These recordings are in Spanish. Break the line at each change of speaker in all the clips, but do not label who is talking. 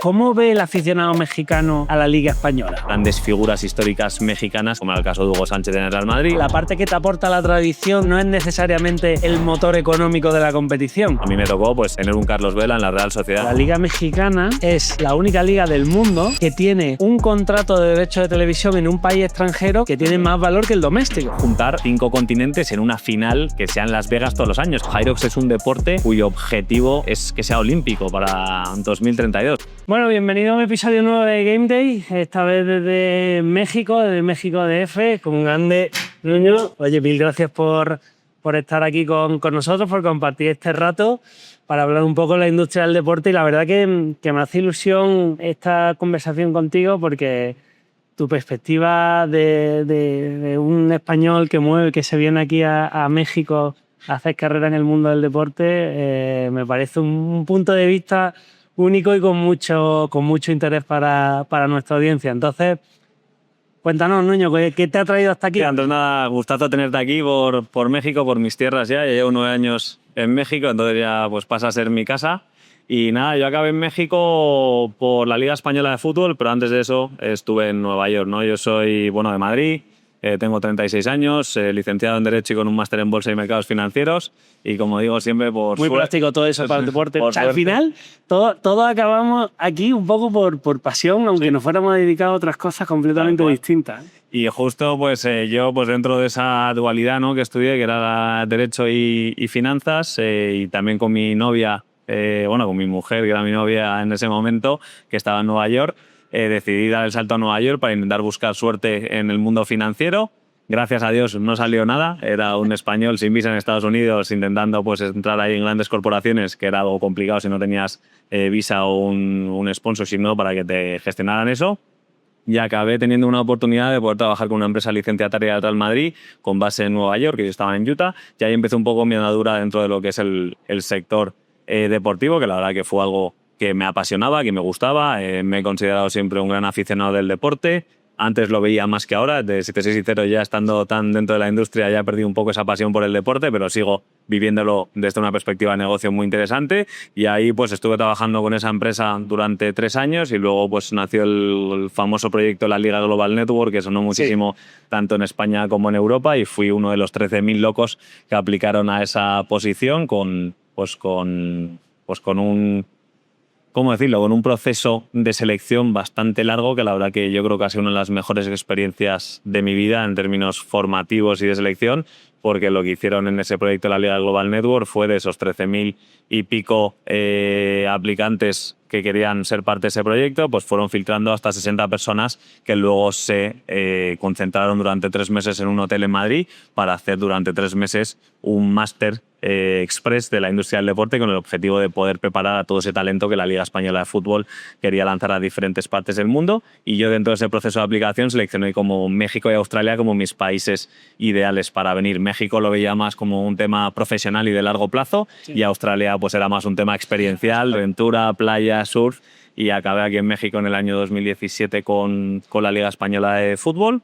¿Cómo ve el aficionado mexicano a la Liga Española?
Grandes figuras históricas mexicanas, como era el caso de Hugo Sánchez en el Real Madrid.
La parte que te aporta la tradición no es necesariamente el motor económico de la competición.
A mí me tocó pues tener un Carlos Vela en la Real Sociedad.
La Liga Mexicana es la única liga del mundo que tiene un contrato de derechos de televisión en un país extranjero que tiene más valor que el doméstico.
Juntar 5 continentes en una final que sea en Las Vegas todos los años. Hyrox es un deporte cuyo objetivo es que sea olímpico para 2032.
Bueno, bienvenido a un episodio nuevo de Game Day, esta vez desde México DF, con un grande Nuño. Oye, mil gracias por estar aquí con nosotros, por compartir este rato para hablar un poco de la industria del deporte, y la verdad que me hace ilusión esta conversación contigo porque tu perspectiva de un español que se viene aquí a México a hacer carrera en el mundo del deporte me parece un punto de vista único y con mucho interés para nuestra audiencia. Entonces, cuéntanos, Nuño, ¿qué te ha traído hasta aquí?
Antes nada, gustazo tenerte aquí por México, por mis tierras ya. Llevo 9 años en México, entonces ya pues pasa a ser mi casa. Y nada, yo acabé en México por la Liga Española de Fútbol, pero antes de eso estuve en Nueva York, ¿no? Yo soy, de Madrid, tengo 36 años, licenciado en Derecho y con un máster en Bolsa y Mercados Financieros. Y como digo siempre,
muy práctico todo eso para el deporte. O sea, al final, todos acabamos aquí un poco por pasión, aunque nos fuéramos dedicados a otras cosas completamente distintas.
Y justo yo dentro de esa dualidad, ¿no?, que estudié, que era Derecho y Finanzas, y también con mi novia, con mi mujer, que era mi novia en ese momento, que estaba en Nueva York, decidí dar el salto a Nueva York para intentar buscar suerte en el mundo financiero. Gracias a Dios no salió nada. Era un español sin visa en Estados Unidos intentando pues entrar ahí en grandes corporaciones, que era algo complicado si no tenías visa o un sponsorship, ¿no?, para que te gestionaran eso. Y acabé teniendo una oportunidad de poder trabajar con una empresa licenciataria del Real Madrid con base en Nueva York, que yo estaba en Utah, y ahí empecé un poco mi andadura dentro de lo que es el sector deportivo, que la verdad que fue algo que me apasionaba, que me gustaba. Me he considerado siempre un gran aficionado del deporte. Antes lo veía más que ahora. Si te soy sincero, ya estando tan dentro de la industria ya he perdido un poco esa pasión por el deporte, pero sigo viviéndolo desde una perspectiva de negocio muy interesante. Y ahí pues estuve trabajando con esa empresa durante 3 años y luego pues nació el famoso proyecto de la Liga Global Network, que sonó muchísimo tanto en España como en Europa, y fui uno de los 13.000 locos que aplicaron a esa posición con un... ¿Cómo decirlo? Con un proceso de selección bastante largo, que la verdad que yo creo que ha sido una de las mejores experiencias de mi vida en términos formativos y de selección, porque lo que hicieron en ese proyecto de la Liga Global Network fue de esos 13.000 y pico aplicantes que querían ser parte de ese proyecto, pues fueron filtrando hasta 60 personas que luego se concentraron durante 3 meses en un hotel en Madrid para hacer durante 3 meses un máster express de la industria del deporte, con el objetivo de poder preparar a todo ese talento que la Liga Española de Fútbol quería lanzar a diferentes partes del mundo. Y yo, dentro de ese proceso de aplicación, seleccioné como México y Australia como mis países ideales para venir. México lo veía más como un tema profesional y de largo plazo, y Australia pues era más un tema experiencial, aventura, playa, surf, y acabé aquí en México en el año 2017 con la Liga Española de Fútbol,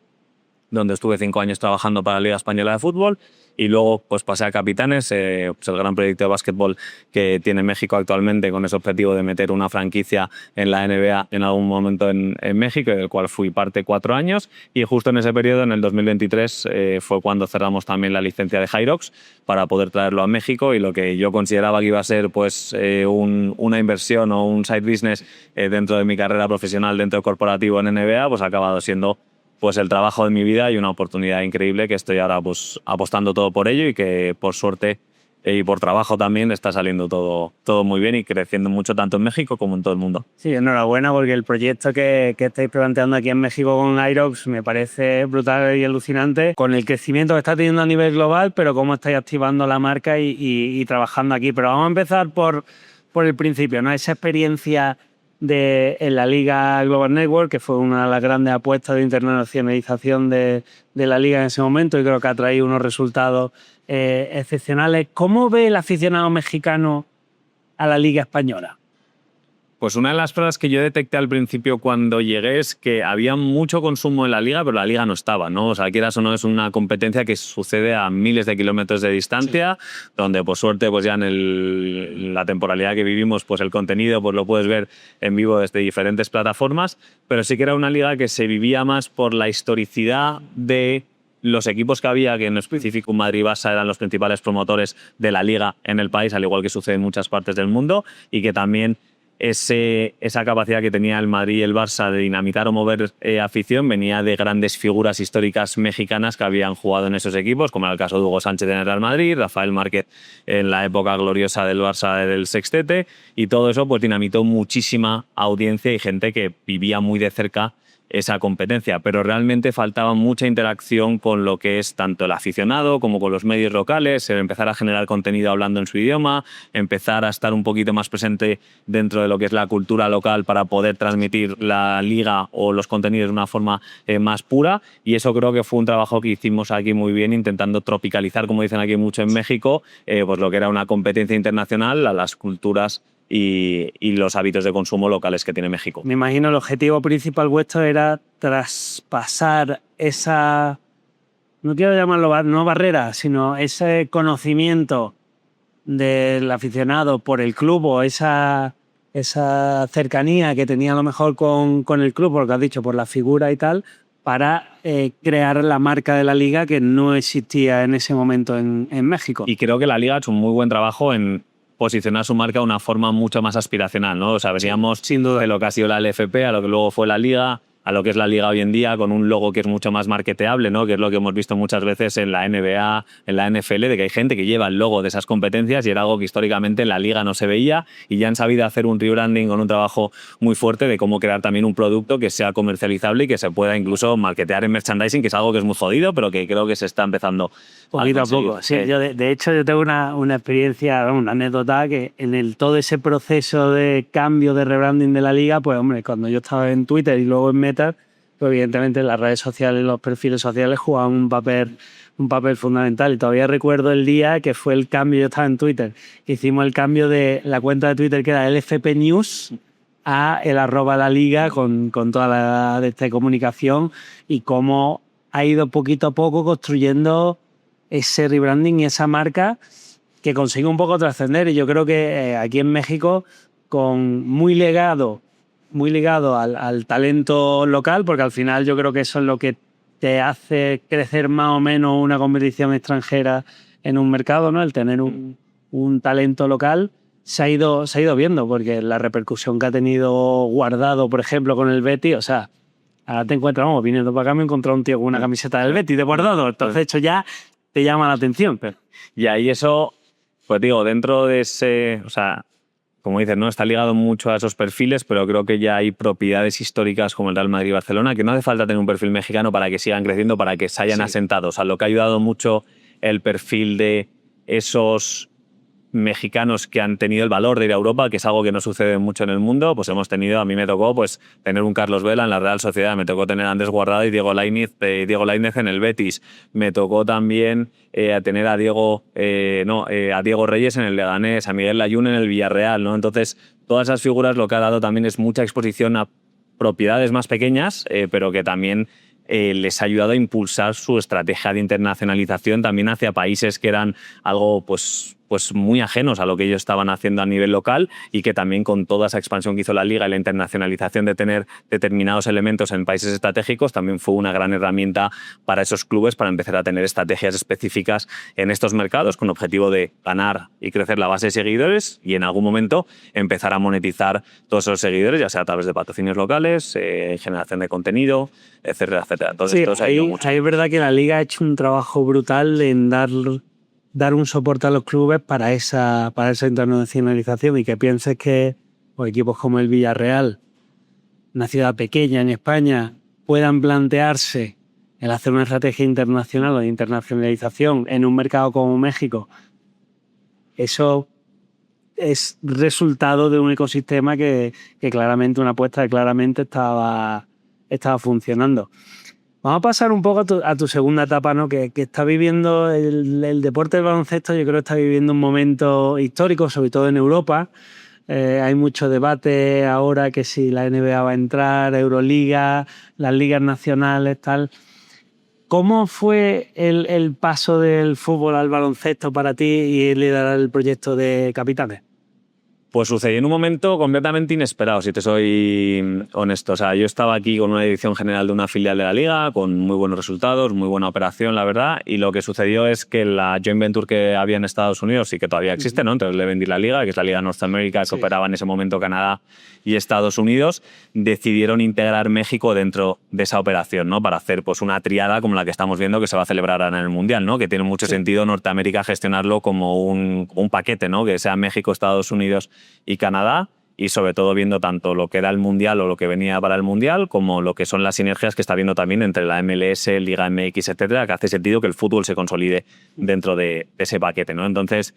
donde estuve 5 años trabajando para la Liga Española de Fútbol. Y luego pues pasé a Capitanes, pues el gran proyecto de básquetbol que tiene México actualmente, con ese objetivo de meter una franquicia en la NBA en algún momento en México, del cual fui parte 4 años. Y justo en ese periodo, en el 2023, fue cuando cerramos también la licencia de Hyrox para poder traerlo a México, y lo que yo consideraba que iba a ser pues una inversión o un side business dentro de mi carrera profesional dentro corporativo en NBA, pues ha acabado siendo pues el trabajo de mi vida y una oportunidad increíble, que estoy ahora pues apostando todo por ello, y que por suerte y por trabajo también está saliendo todo muy bien y creciendo mucho tanto en México como en todo el mundo.
Sí, enhorabuena, porque el proyecto que estáis planteando aquí en México con Hyrox me parece brutal y alucinante, con el crecimiento que está teniendo a nivel global, pero cómo estáis activando la marca y trabajando aquí. Pero vamos a empezar por el principio, ¿no? Esa experiencia en la Liga Global Network, que fue una de las grandes apuestas de internacionalización de la Liga en ese momento, y creo que ha traído unos resultados excepcionales. ¿Cómo ve el aficionado mexicano a la Liga Española?
Pues una de las cosas que yo detecté al principio cuando llegué es que había mucho consumo en la liga, pero la liga no estaba, ¿no? O sea, quieras o no, es una competencia que sucede a miles de kilómetros de distancia, sí, donde por suerte pues ya en la temporalidad que vivimos, pues el contenido pues lo puedes ver en vivo desde diferentes plataformas, pero sí que era una liga que se vivía más por la historicidad de los equipos que había, que en específico Madrid y Barça eran los principales promotores de la liga en el país, al igual que sucede en muchas partes del mundo, y que también esa capacidad que tenía el Madrid y el Barça de dinamitar o mover afición venía de grandes figuras históricas mexicanas que habían jugado en esos equipos, como era el caso de Hugo Sánchez en el Real Madrid, Rafael Márquez en la época gloriosa del Barça del Sextete, y todo eso pues dinamitó muchísima audiencia y gente que vivía muy de cerca esa competencia, pero realmente faltaba mucha interacción con lo que es tanto el aficionado como con los medios locales, empezar a generar contenido hablando en su idioma, empezar a estar un poquito más presente dentro de lo que es la cultura local para poder transmitir la liga o los contenidos de una forma más pura, y eso creo que fue un trabajo que hicimos aquí muy bien, intentando tropicalizar, como dicen aquí mucho en México, pues lo que era una competencia internacional a las culturas y los hábitos de consumo locales que tiene México.
Me imagino el objetivo principal vuestro era traspasar esa, no quiero llamarlo no barrera, sino ese conocimiento del aficionado por el club o esa cercanía que tenía a lo mejor con el club, porque has dicho, por la figura y tal, para crear la marca de la liga que no existía en ese momento en México.
Y creo que la liga ha hecho un muy buen trabajo en posicionar su marca de una forma mucho más aspiracional, ¿no? O sea, veníamos sin duda de lo que ha sido la LFP a lo que luego fue la Liga, a lo que es la Liga hoy en día, con un logo que es mucho más marketeable, ¿no? Que es lo que hemos visto muchas veces en la NBA, en la NFL, de que hay gente que lleva el logo de esas competencias y era algo que históricamente en la Liga no se veía, y ya han sabido hacer un rebranding con un trabajo muy fuerte de cómo crear también un producto que sea comercializable y que se pueda incluso marketear en merchandising, que es algo que es muy jodido, pero que creo que se está empezando
poquito a poco. Sí, yo de hecho yo tengo una experiencia, una anécdota que en todo ese proceso de cambio de rebranding de la liga, pues hombre, cuando yo estaba en Twitter y luego en Meta, pues evidentemente las redes sociales, los perfiles sociales jugaban un papel fundamental. Y todavía recuerdo el día que fue el cambio, yo estaba en Twitter, que hicimos el cambio de la cuenta de Twitter que era LFP News a el @la liga con toda la de esta comunicación, y cómo ha ido poquito a poco construyendo ese rebranding y esa marca que consigue un poco trascender. Y yo creo que aquí en México, muy ligado al talento local, porque al final yo creo que eso es lo que te hace crecer más o menos una competición extranjera en un mercado, ¿no? El tener un talento local se ha ido viendo, porque la repercusión que ha tenido Guardado, por ejemplo, con el Betis, o sea, ahora te encuentras, viniendo para acá me he encontrado un tío con una camiseta del Betis de Guardado, entonces esto ya te llama la atención.
Y ahí eso, pues digo, dentro de ese, o sea, como dices, ¿no? Está ligado mucho a esos perfiles, pero creo que ya hay propiedades históricas como el Real Madrid y Barcelona, que no hace falta tener un perfil mexicano para que sigan creciendo, para que se hayan asentado. O sea, lo que ha ayudado mucho el perfil de esos mexicanos que han tenido el valor de ir a Europa, que es algo que no sucede mucho en el mundo, pues hemos tenido, a mí me tocó pues tener un Carlos Vela en la Real Sociedad, me tocó tener a Andrés Guardado y Diego Lainez en el Betis, me tocó también tener a Diego Reyes en el Leganés, a Miguel Layún en el Villarreal, ¿no? Entonces, todas esas figuras lo que ha dado también es mucha exposición a propiedades más pequeñas, pero que también les ha ayudado a impulsar su estrategia de internacionalización también hacia países que eran algo pues muy ajenos a lo que ellos estaban haciendo a nivel local, y que también con toda esa expansión que hizo la Liga y la internacionalización de tener determinados elementos en países estratégicos también fue una gran herramienta para esos clubes para empezar a tener estrategias específicas en estos mercados con objetivo de ganar y crecer la base de seguidores y en algún momento empezar a monetizar todos esos seguidores, ya sea a través de patrocinios locales, generación de contenido, etcétera, etcétera. Entonces,
sí, ahí es verdad que la Liga ha hecho un trabajo brutal en dar un soporte a los clubes para esa internacionalización, y que pienses que equipos como el Villarreal, una ciudad pequeña en España, puedan plantearse el hacer una estrategia internacional o de internacionalización en un mercado como México. Eso es resultado de un ecosistema que claramente, una apuesta que claramente estaba funcionando. Vamos a pasar un poco a tu segunda etapa, ¿no? Que está viviendo el deporte del baloncesto. Yo creo que está viviendo un momento histórico, sobre todo en Europa. hay mucho debate ahora que si la NBA va a entrar, Euroliga, las ligas nacionales, tal. ¿Cómo fue el paso del fútbol al baloncesto para ti y liderar el proyecto de Capitanes?
Pues sucedió en un momento completamente inesperado, si te soy honesto. O sea, yo estaba aquí con una dirección general de una filial de la Liga, con muy buenos resultados, muy buena operación, la verdad, y lo que sucedió es que la joint venture que había en Estados Unidos y que todavía existe, ¿no? Entonces le vendí la Liga, que es la Liga North America, que operaba en ese momento Canadá y Estados Unidos, decidieron integrar México dentro de esa operación, ¿no? Para hacer pues una triada como la que estamos viendo que se va a celebrar ahora en el Mundial, ¿no? Que tiene mucho sentido Norteamérica gestionarlo como un paquete, ¿no? Que sea México, Estados Unidos y Canadá, y sobre todo viendo tanto lo que era el Mundial o lo que venía para el Mundial, como lo que son las sinergias que está viendo también entre la MLS, Liga MX, etcétera, que hace sentido que el fútbol se consolide dentro de ese paquete, ¿no? Entonces,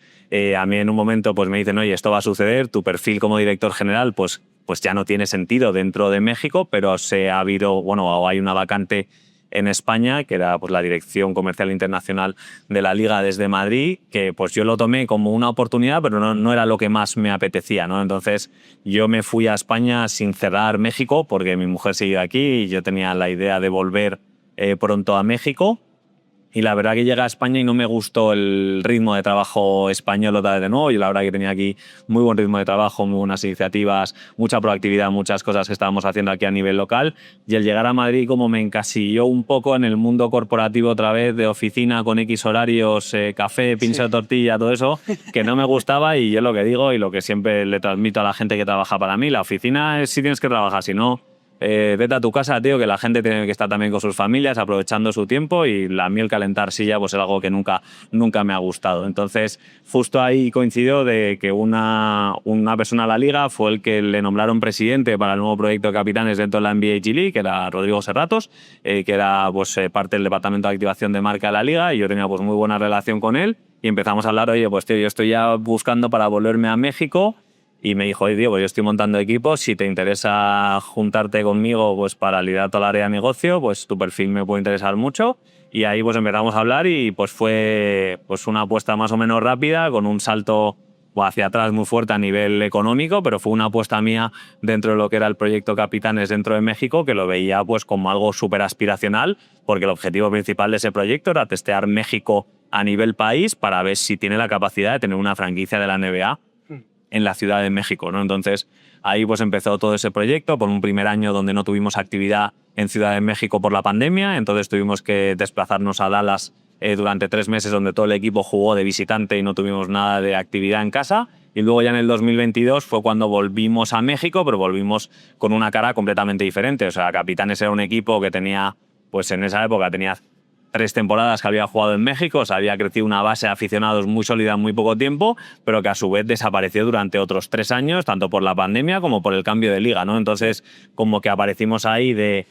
a mí en un momento pues me dicen, oye, esto va a suceder, tu perfil como director general pues ya no tiene sentido dentro de México, pero se ha habido, bueno, hay una vacante en España, que era pues, la Dirección Comercial Internacional de la Liga desde Madrid, que pues yo lo tomé como una oportunidad, pero no era lo que más me apetecía, ¿no? Entonces yo me fui a España sin cerrar México, porque mi mujer sigue aquí y yo tenía la idea de volver pronto a México. Y la verdad que llegué a España y no me gustó el ritmo de trabajo español otra vez de nuevo. Yo la verdad que tenía aquí muy buen ritmo de trabajo, muy buenas iniciativas, mucha proactividad, muchas cosas que estábamos haciendo aquí a nivel local. Y el llegar a Madrid como me encasilló un poco en el mundo corporativo otra vez, de oficina con X horarios, café, pincho de tortilla, todo eso, que no me gustaba. Y yo lo que digo y lo que siempre le transmito a la gente que trabaja para mí, la oficina es si tienes que trabajar, si no... vete a tu casa, tío, que la gente tiene que estar también con sus familias, aprovechando su tiempo, y la miel calentar silla pues es algo que nunca me ha gustado. Entonces, justo ahí coincidió de que una persona de la Liga fue el que le nombraron presidente para el nuevo proyecto de capitanes dentro de la NBA G League, que era Rodrigo Serratos, que era pues, parte del departamento de activación de marca de la Liga, y yo tenía pues muy buena relación con él, y empezamos a hablar, oye, pues tío, yo estoy ya buscando para volverme a México. Y me dijo, oye, tío, pues yo estoy montando equipos, si te interesa juntarte conmigo pues para liderar toda la área de negocio, pues tu perfil me puede interesar mucho. Y ahí pues empezamos a hablar y pues fue pues una apuesta más o menos rápida, con un salto hacia atrás muy fuerte a nivel económico, pero fue una apuesta mía dentro de lo que era el proyecto Capitanes dentro de México, que lo veía pues como algo súper aspiracional, porque el objetivo principal de ese proyecto era testear México a nivel país para ver si tiene la capacidad de tener una franquicia de la NBA en la Ciudad de México, ¿no? Entonces, ahí pues empezó todo ese proyecto, por un primer año donde no tuvimos actividad en Ciudad de México por la pandemia, entonces tuvimos que desplazarnos a Dallas durante 3 meses, donde todo el equipo jugó de visitante y no tuvimos nada de actividad en casa. Y luego ya en el 2022 fue cuando volvimos a México, pero volvimos con una cara completamente diferente. O sea, Capitanes era un equipo que tenía, pues en esa época tenía 3 temporadas que había jugado en México, o sea, había crecido una base de aficionados muy sólida en muy poco tiempo, pero que a su vez desapareció durante otros 3 años, tanto por la pandemia como por el cambio de liga, ¿no? Entonces, como que aparecimos ahí de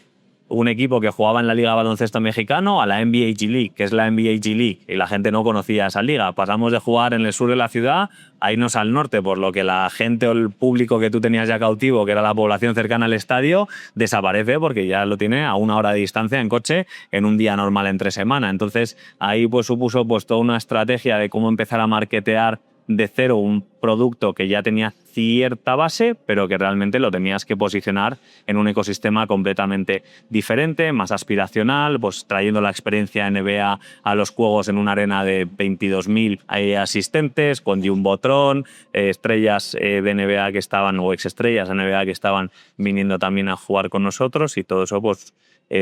un equipo que jugaba en la Liga Baloncesto Mexicano a la NBA G League, que es la NBA G League, y la gente no conocía esa liga. Pasamos de jugar en el sur de la ciudad a irnos al norte, por lo que la gente o el público que tú tenías ya cautivo, que era la población cercana al estadio, desaparece porque ya lo tiene a 1 hora de distancia en coche en un día normal entre semana. Entonces ahí pues supuso pues toda una estrategia de cómo empezar a marketear de cero un producto que ya tenía cierta base, pero que realmente lo tenías que posicionar en un ecosistema completamente diferente, más aspiracional, pues trayendo la experiencia NBA a los juegos en una arena de 22.000 asistentes, con Jumbotron, estrellas de NBA que estaban, o exestrellas de NBA que estaban viniendo también a jugar con nosotros, y todo eso pues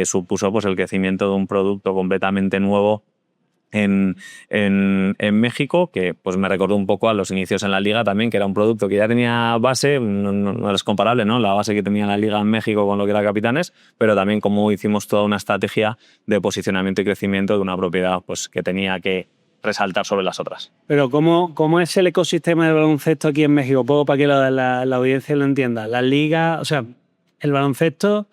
supuso pues el crecimiento de un producto completamente nuevo en México, que pues me recordó un poco a los inicios en la Liga también, que era un producto que ya tenía base, no es comparable, ¿no? La base que tenía la Liga en México con lo que era Capitanes, pero también como hicimos toda una estrategia de posicionamiento y crecimiento de una propiedad pues que tenía que resaltar sobre las otras.
Pero ¿cómo es el ecosistema del baloncesto aquí en México? Poco para que la audiencia lo entienda. La Liga, o sea, el baloncesto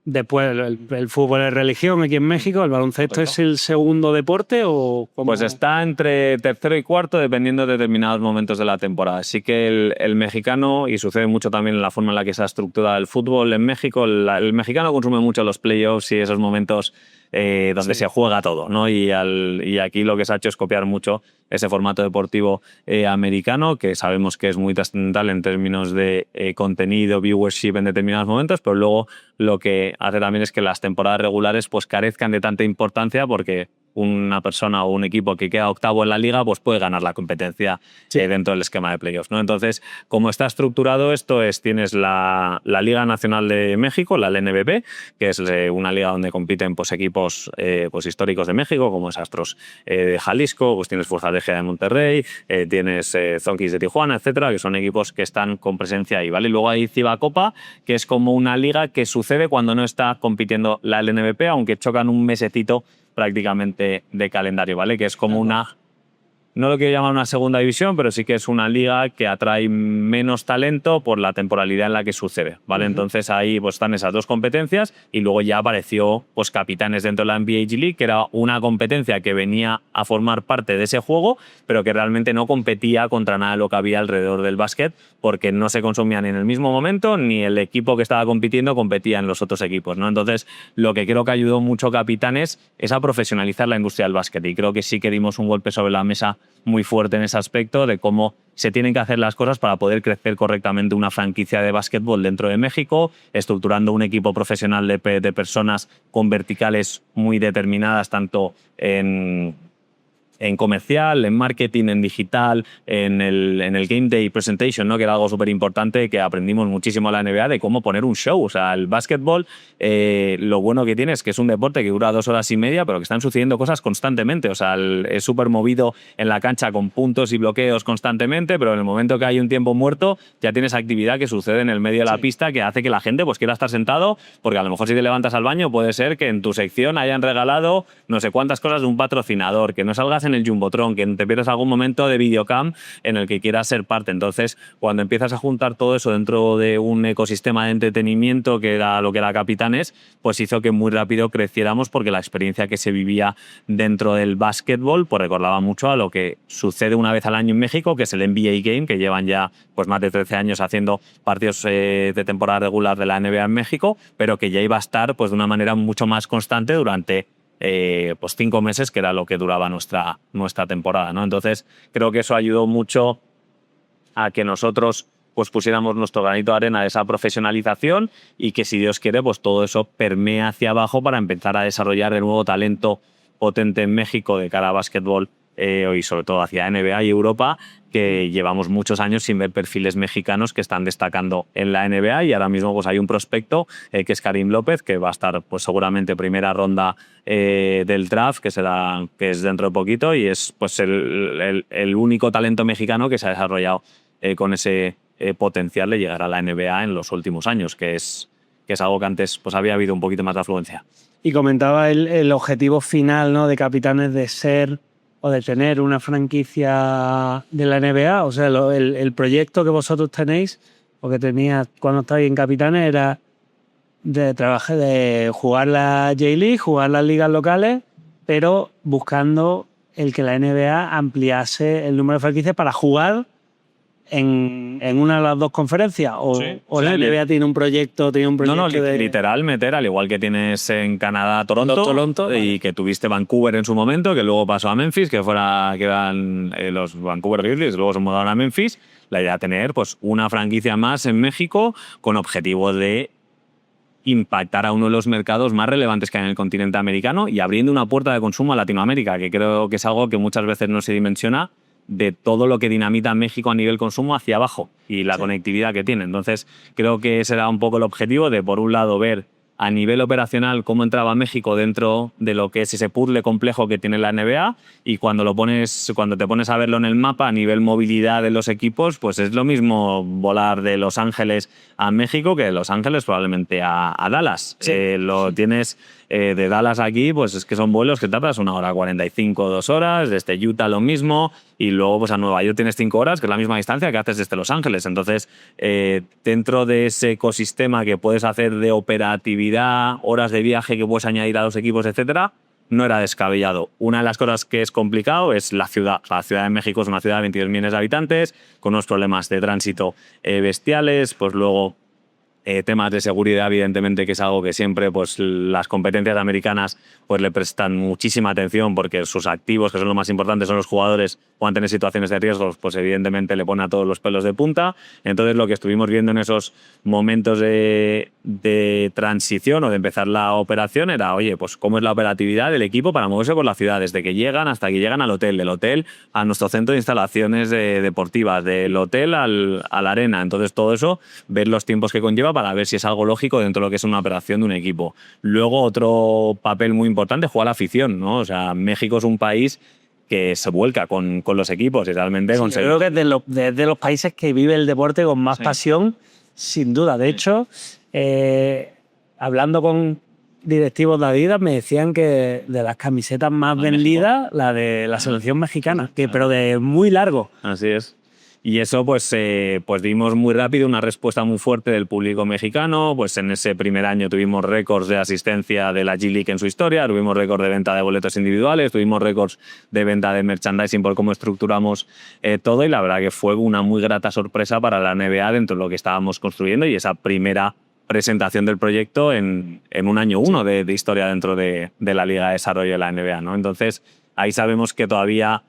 después el fútbol es religión aquí en México, ¿el baloncesto es el segundo deporte o cómo?
Pues está entre tercero y cuarto dependiendo de determinados momentos de la temporada. Sí que el mexicano, y sucede mucho también en la forma en la que se ha estructurado el fútbol en México, el mexicano consume mucho los playoffs y esos momentos donde se juega todo, ¿no? Y aquí lo que se ha hecho es copiar mucho ese formato deportivo americano, que sabemos que es muy trascendental en términos de contenido, viewership en determinados momentos, pero luego lo que hace también es que las temporadas regulares pues carezcan de tanta importancia porque una persona o un equipo que queda octavo en la liga pues puede ganar la competencia dentro del esquema de playoffs, ¿no? Entonces, como está estructurado esto tienes la Liga Nacional de México, la LNBP, que es una liga donde compiten pues equipos pues históricos de México, como es Astros de Jalisco, pues tienes Fuerza Regida de Monterrey, tienes Zonkis de Tijuana, etcétera, que son equipos que están con presencia ahí, ¿vale? Y luego hay Cibacopa, que es como una liga que sucede cuando no está compitiendo la LNBP, aunque chocan un mesecito prácticamente de calendario, ¿vale? Que es como una, no lo quiero llamar una segunda división, pero sí que es una liga que atrae menos talento por la temporalidad en la que sucede, ¿vale? Entonces ahí pues están esas dos competencias y luego ya apareció pues Capitanes dentro de la NBA G League, que era una competencia que venía a formar parte de ese juego, pero que realmente no competía contra nada de lo que había alrededor del básquet, porque no se consumían en el mismo momento, ni el equipo que estaba compitiendo competía en los otros equipos, ¿no? Entonces, lo que creo que ayudó mucho Capitanes es a profesionalizar la industria del básquet, y creo que sí que dimos un golpe sobre la mesa muy fuerte en ese aspecto de cómo se tienen que hacer las cosas para poder crecer correctamente una franquicia de básquetbol dentro de México, estructurando un equipo profesional de personas con verticales muy determinadas, tanto en comercial, en marketing, en digital, en el Game Day Presentation, ¿no? Que era algo súper importante que aprendimos muchísimo en la NBA de cómo poner un show. O sea, el básquetbol, lo bueno que tiene es que es un deporte que dura 2 horas y media, pero que están sucediendo cosas constantemente. O sea, es súper movido en la cancha con puntos y bloqueos constantemente, pero en el momento que hay un tiempo muerto, ya tienes actividad que sucede en el medio de la pista que hace que la gente pues quiera estar sentado, porque a lo mejor si te levantas al baño puede ser que en tu sección hayan regalado no sé cuántas cosas de un patrocinador, que no salgas en el Jumbotron, que te pierdas algún momento de videocam en el que quieras ser parte. Entonces, cuando empiezas a juntar todo eso dentro de un ecosistema de entretenimiento que era lo que era Capitanes, pues hizo que muy rápido creciéramos, porque la experiencia que se vivía dentro del básquetbol pues recordaba mucho a lo que sucede una vez al año en México, que es el NBA Game, que llevan ya pues más de 13 años haciendo partidos de temporada regular de la NBA en México, pero que ya iba a estar pues de una manera mucho más constante durante pues 5 meses, que era lo que duraba nuestra temporada, ¿no? Entonces, creo que eso ayudó mucho a que nosotros pues pusiéramos nuestro granito de arena de esa profesionalización, y que, si Dios quiere, pues todo eso permea hacia abajo para empezar a desarrollar el nuevo talento potente en México de cara a básquetbol y sobre todo hacia NBA y Europa, que llevamos muchos años sin ver perfiles mexicanos que están destacando en la NBA, y ahora mismo pues hay un prospecto que es Karim López, que va a estar pues seguramente primera ronda del draft, que es dentro de poquito, y es pues el único talento mexicano que se ha desarrollado con ese potencial de llegar a la NBA en los últimos años, que es algo que antes pues había habido un poquito más de afluencia.
Y comentaba el objetivo final, ¿no?, de Capitanes, de ser o de tener una franquicia de la NBA. O sea, el proyecto que vosotros tenéis, o que tenías cuando estabais en Capitanes, era de jugar la J-League, jugar las ligas locales, pero buscando el que la NBA ampliase el número de franquicias para jugar en una de las dos conferencias, o la NBA tiene un proyecto
No, literal meter, al igual que tienes en Canadá Toronto, y que tuviste Vancouver en su momento, que luego pasó a Memphis, que eran los Vancouver Grizzlies, luego se mudaron a Memphis. La idea de tener pues una franquicia más en México, con objetivo de impactar a uno de los mercados más relevantes que hay en el continente americano, y abriendo una puerta de consumo a Latinoamérica, que creo que es algo que muchas veces no se dimensiona, de todo lo que dinamita México a nivel consumo hacia abajo y la conectividad que tiene. Entonces, creo que ese era un poco el objetivo de, por un lado, ver a nivel operacional cómo entraba México dentro de lo que es ese puzzle complejo que tiene la NBA, y cuando te pones a verlo en el mapa a nivel movilidad de los equipos, pues es lo mismo volar de Los Ángeles a México que de Los Ángeles probablemente a Dallas. Tienes de Dallas aquí, pues es que son vuelos que tardas 1 hora 45, 2 horas, desde Utah lo mismo, y luego pues a Nueva York tienes 5 horas, que es la misma distancia que haces desde Los Ángeles. Entonces, dentro de ese ecosistema que puedes hacer de operatividad conectividad, horas de viaje que puedes añadir a los equipos, etcétera, no era descabellado. Una de las cosas que es complicado es la ciudad. La Ciudad de México es una ciudad de 22 millones de habitantes, con unos problemas de tránsito bestiales, pues luego temas de seguridad, evidentemente, que es algo que siempre pues, las competencias americanas pues, le prestan muchísima atención porque sus activos, que son lo más importante, son los jugadores, puedan tener situaciones de riesgos, pues evidentemente le pone a todos los pelos de punta. Entonces, lo que estuvimos viendo en esos momentos de transición o de empezar la operación era, oye, pues cómo es la operatividad del equipo para moverse por la ciudad, desde que llegan hasta que llegan al hotel, del hotel a nuestro centro de instalaciones deportivas, del hotel a la arena. Entonces, todo eso, ver los tiempos que conlleva para ver si es algo lógico dentro de lo que es una operación de un equipo. Luego, otro papel muy importante, juega la afición, ¿no? O sea, México es un país que se vuelca con los equipos y realmente
yo creo que es de los países que vive el deporte con más pasión, sin duda. De hecho, hablando con directivos de Adidas, me decían que de las camisetas más vendidas, la de la selección mexicana, pero de muy largo.
Así es. Y eso pues vimos muy rápido una respuesta muy fuerte del público mexicano. Pues en ese primer año tuvimos récords de asistencia de la G-League en su historia, tuvimos récord de venta de boletos individuales, tuvimos récords de venta de merchandising por cómo estructuramos todo, y la verdad que fue una muy grata sorpresa para la NBA dentro de lo que estábamos construyendo y esa primera presentación del proyecto en un año uno de historia dentro de la Liga de Desarrollo de la NBA, ¿no? Entonces ahí sabemos que todavía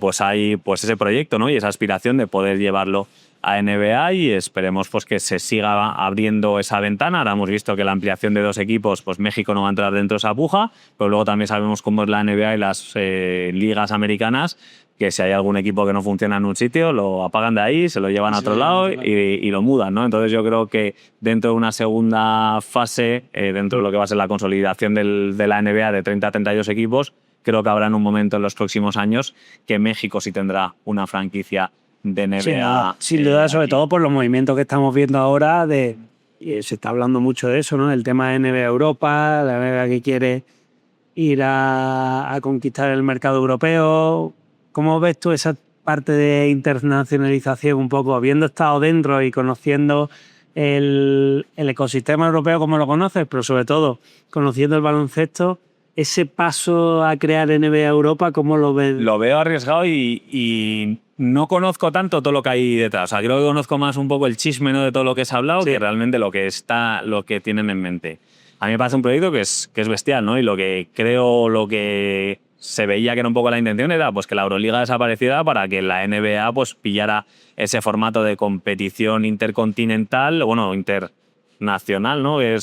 pues hay pues ese proyecto, ¿no? Y esa aspiración de poder llevarlo a NBA, y esperemos pues que se siga abriendo esa ventana. Ahora hemos visto que la ampliación de 2 equipos, pues México no va a entrar dentro de esa puja, pero luego también sabemos cómo es la NBA y las ligas americanas, que si hay algún equipo que no funciona en un sitio, lo apagan de ahí, se lo llevan a otro lado y lo mudan, ¿no? Entonces yo creo que dentro de una segunda fase, dentro de lo que va a ser la consolidación de la NBA de 30 a 32 equipos, creo que habrá en un momento en los próximos años que México sí tendrá una franquicia de NBA.
Sin duda, sobre todo por los movimientos que estamos viendo ahora, y se está hablando mucho de eso, ¿no? El tema de NBA Europa, la NBA que quiere ir a conquistar el mercado europeo. ¿Cómo ves tú esa parte de internacionalización un poco, habiendo estado dentro y conociendo el ecosistema europeo como lo conoces, pero sobre todo conociendo el baloncesto? Ese paso a crear NBA Europa, ¿cómo lo ves?
Lo veo arriesgado y no conozco tanto todo lo que hay detrás. O sea, creo que conozco más un poco el chisme, ¿no?, de todo lo que se ha hablado, que realmente lo que tienen en mente. A mí me parece un proyecto que es bestial, ¿no? Y lo que se veía que era un poco la intención era pues que la Euroliga desapareciera para que la NBA pues pillara ese formato de competición intercontinental, bueno, internacional, ¿no?, que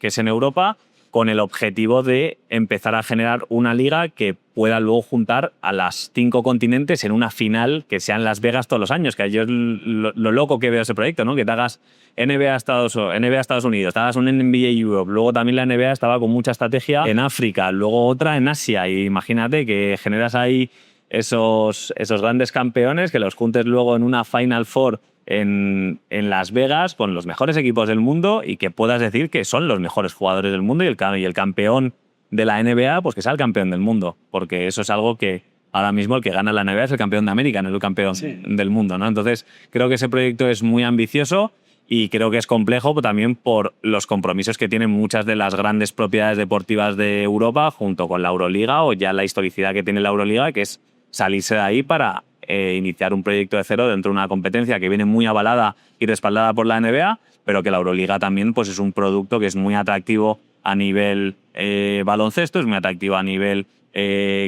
es en Europa, con el objetivo de empezar a generar una liga que pueda luego juntar a las 5 continentes en una final que sea en Las Vegas todos los años, que yo es lo loco que veo ese proyecto, ¿no? Que te hagas NBA Estados Unidos, te hagas un NBA Europe, luego también la NBA estaba con mucha estrategia en África, luego otra en Asia, y imagínate que generas ahí esos grandes campeones, que los juntes luego en una Final Four en Las Vegas con los mejores equipos del mundo y que puedas decir que son los mejores jugadores del mundo, y el campeón de la NBA, pues que sea el campeón del mundo, porque eso es algo que ahora mismo el que gana la NBA es el campeón de América, no es el campeón del mundo, ¿no? Entonces creo que ese proyecto es muy ambicioso y creo que es complejo también por los compromisos que tienen muchas de las grandes propiedades deportivas de Europa junto con la Euroliga, o ya la historicidad que tiene la Euroliga, que es salirse de ahí para iniciar un proyecto de cero dentro de una competencia que viene muy avalada y respaldada por la NBA, pero que la Euroliga también pues, es un producto que es muy atractivo a nivel baloncesto, es muy atractivo a nivel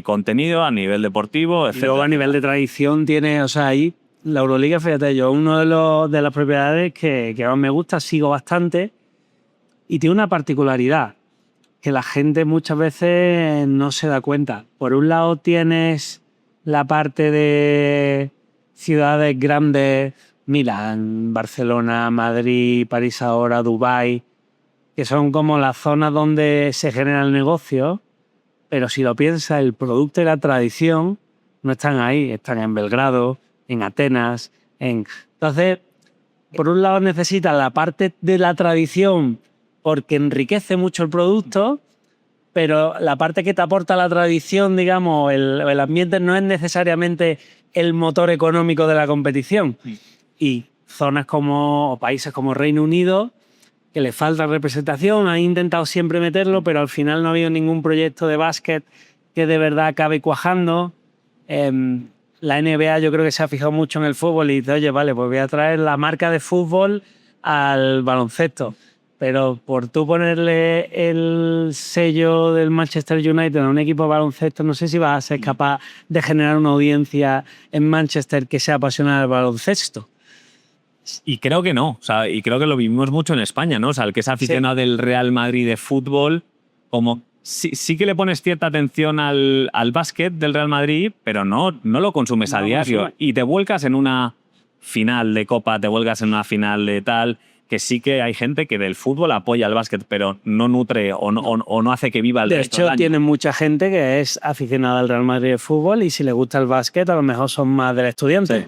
contenido, a nivel deportivo, etc.
Y luego a nivel de tradición tiene, o sea, ahí la Euroliga, fíjate, yo uno de las propiedades que más me gusta, sigo bastante, y tiene una particularidad que la gente muchas veces no se da cuenta. Por un lado tienes la parte de ciudades grandes, Milán, Barcelona, Madrid, París ahora, Dubái, que son como las zonas donde se genera el negocio, pero si lo piensas, el producto y la tradición no están ahí, están en Belgrado, en Atenas, Entonces, por un lado necesitas la parte de la tradición porque enriquece mucho el producto, pero la parte que te aporta la tradición, digamos, el ambiente no es necesariamente el motor económico de la competición. Y zonas o países como Reino Unido que le falta representación. Han intentado siempre meterlo, pero al final no ha habido ningún proyecto de básquet que de verdad acabe cuajando. La NBA yo creo que se ha fijado mucho en el fútbol y dice, oye, vale, pues voy a traer la marca de fútbol al baloncesto. Pero por tú ponerle el sello del Manchester United a un equipo de baloncesto, no sé si vas a ser capaz de generar una audiencia en Manchester que sea apasionada del baloncesto.
Y creo que no, o sea, y creo que lo vivimos mucho en España, ¿no? O sea, el que es aficionado del Real Madrid de fútbol, como sí que le pones cierta atención al básquet del Real Madrid, pero no lo consumes a diario. Y te vuelcas en una final de Copa, te vuelcas en una final de tal, que sí que hay gente que del fútbol apoya al básquet, pero no nutre o no hace que viva el resto del
De hecho,
año.
tienen mucha gente que es aficionada al Real Madrid de fútbol y si le gusta el básquet, a lo mejor son más del Estudiante.
Sí.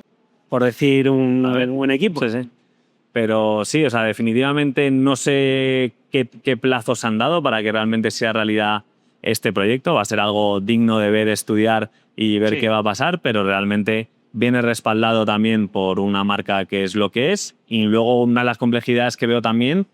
Por decir un buen equipo.
Sí. Pero sí, o sea, definitivamente no sé qué plazos han dado para que realmente sea realidad este proyecto. Va a ser algo digno de ver, estudiar y ver qué va a pasar, pero realmente viene respaldado también por una marca que es lo que es. Y luego una de las complejidades que veo también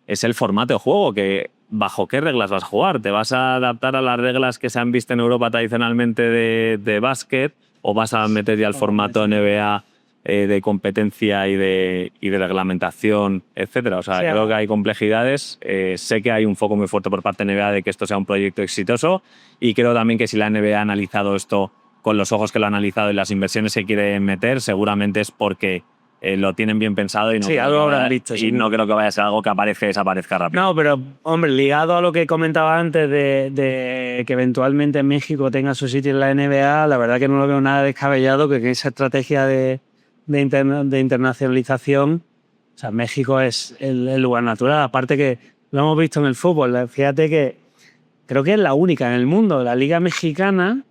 es el formato de juego, que bajo qué reglas vas a jugar. ¿Te vas a adaptar a las reglas que se han visto en Europa tradicionalmente de básquet o vas a meter ya el formato NBA de competencia y de reglamentación, etcétera? O sea, creo que hay complejidades. Sé que hay un foco muy fuerte por parte de NBA de que esto sea un proyecto exitoso y creo también que si la NBA ha analizado esto con los ojos que lo ha analizado y las inversiones que quiere meter, seguramente es porque lo tienen bien pensado y no,
algo habrán visto,
no creo que vaya a ser algo que aparece y desaparezca rápido.
No, pero, hombre, ligado a lo que comentaba antes de que eventualmente México tenga su sitio en la NBA, la verdad que no lo veo nada descabellado que esa estrategia de internacionalización, o sea, México es el lugar natural. Aparte que lo hemos visto en el fútbol. Fíjate que creo que es la única en el mundo. La Liga Mexicana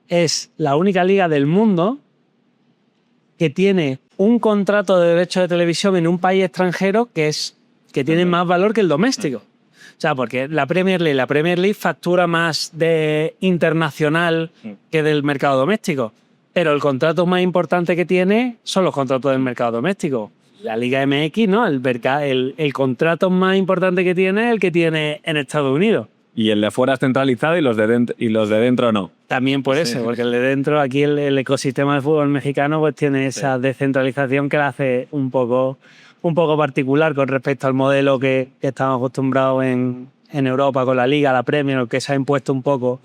es la única liga del mundo que tiene un contrato de derechos de televisión en un país extranjero que tiene más valor que el doméstico. O sea, porque la Premier League factura más de internacional que del mercado doméstico. Pero el contrato más importante que tiene son los contratos del mercado doméstico. La Liga MX, ¿no? El contrato más importante que tiene es el que tiene en Estados Unidos.
Y el de fuera es centralizado y los de dentro no.
También por eso, porque el de dentro, aquí el ecosistema del fútbol mexicano pues tiene esa descentralización que la hace un poco particular con respecto al modelo que estamos acostumbrados en Europa con la Liga, la Premier, que se ha impuesto un poco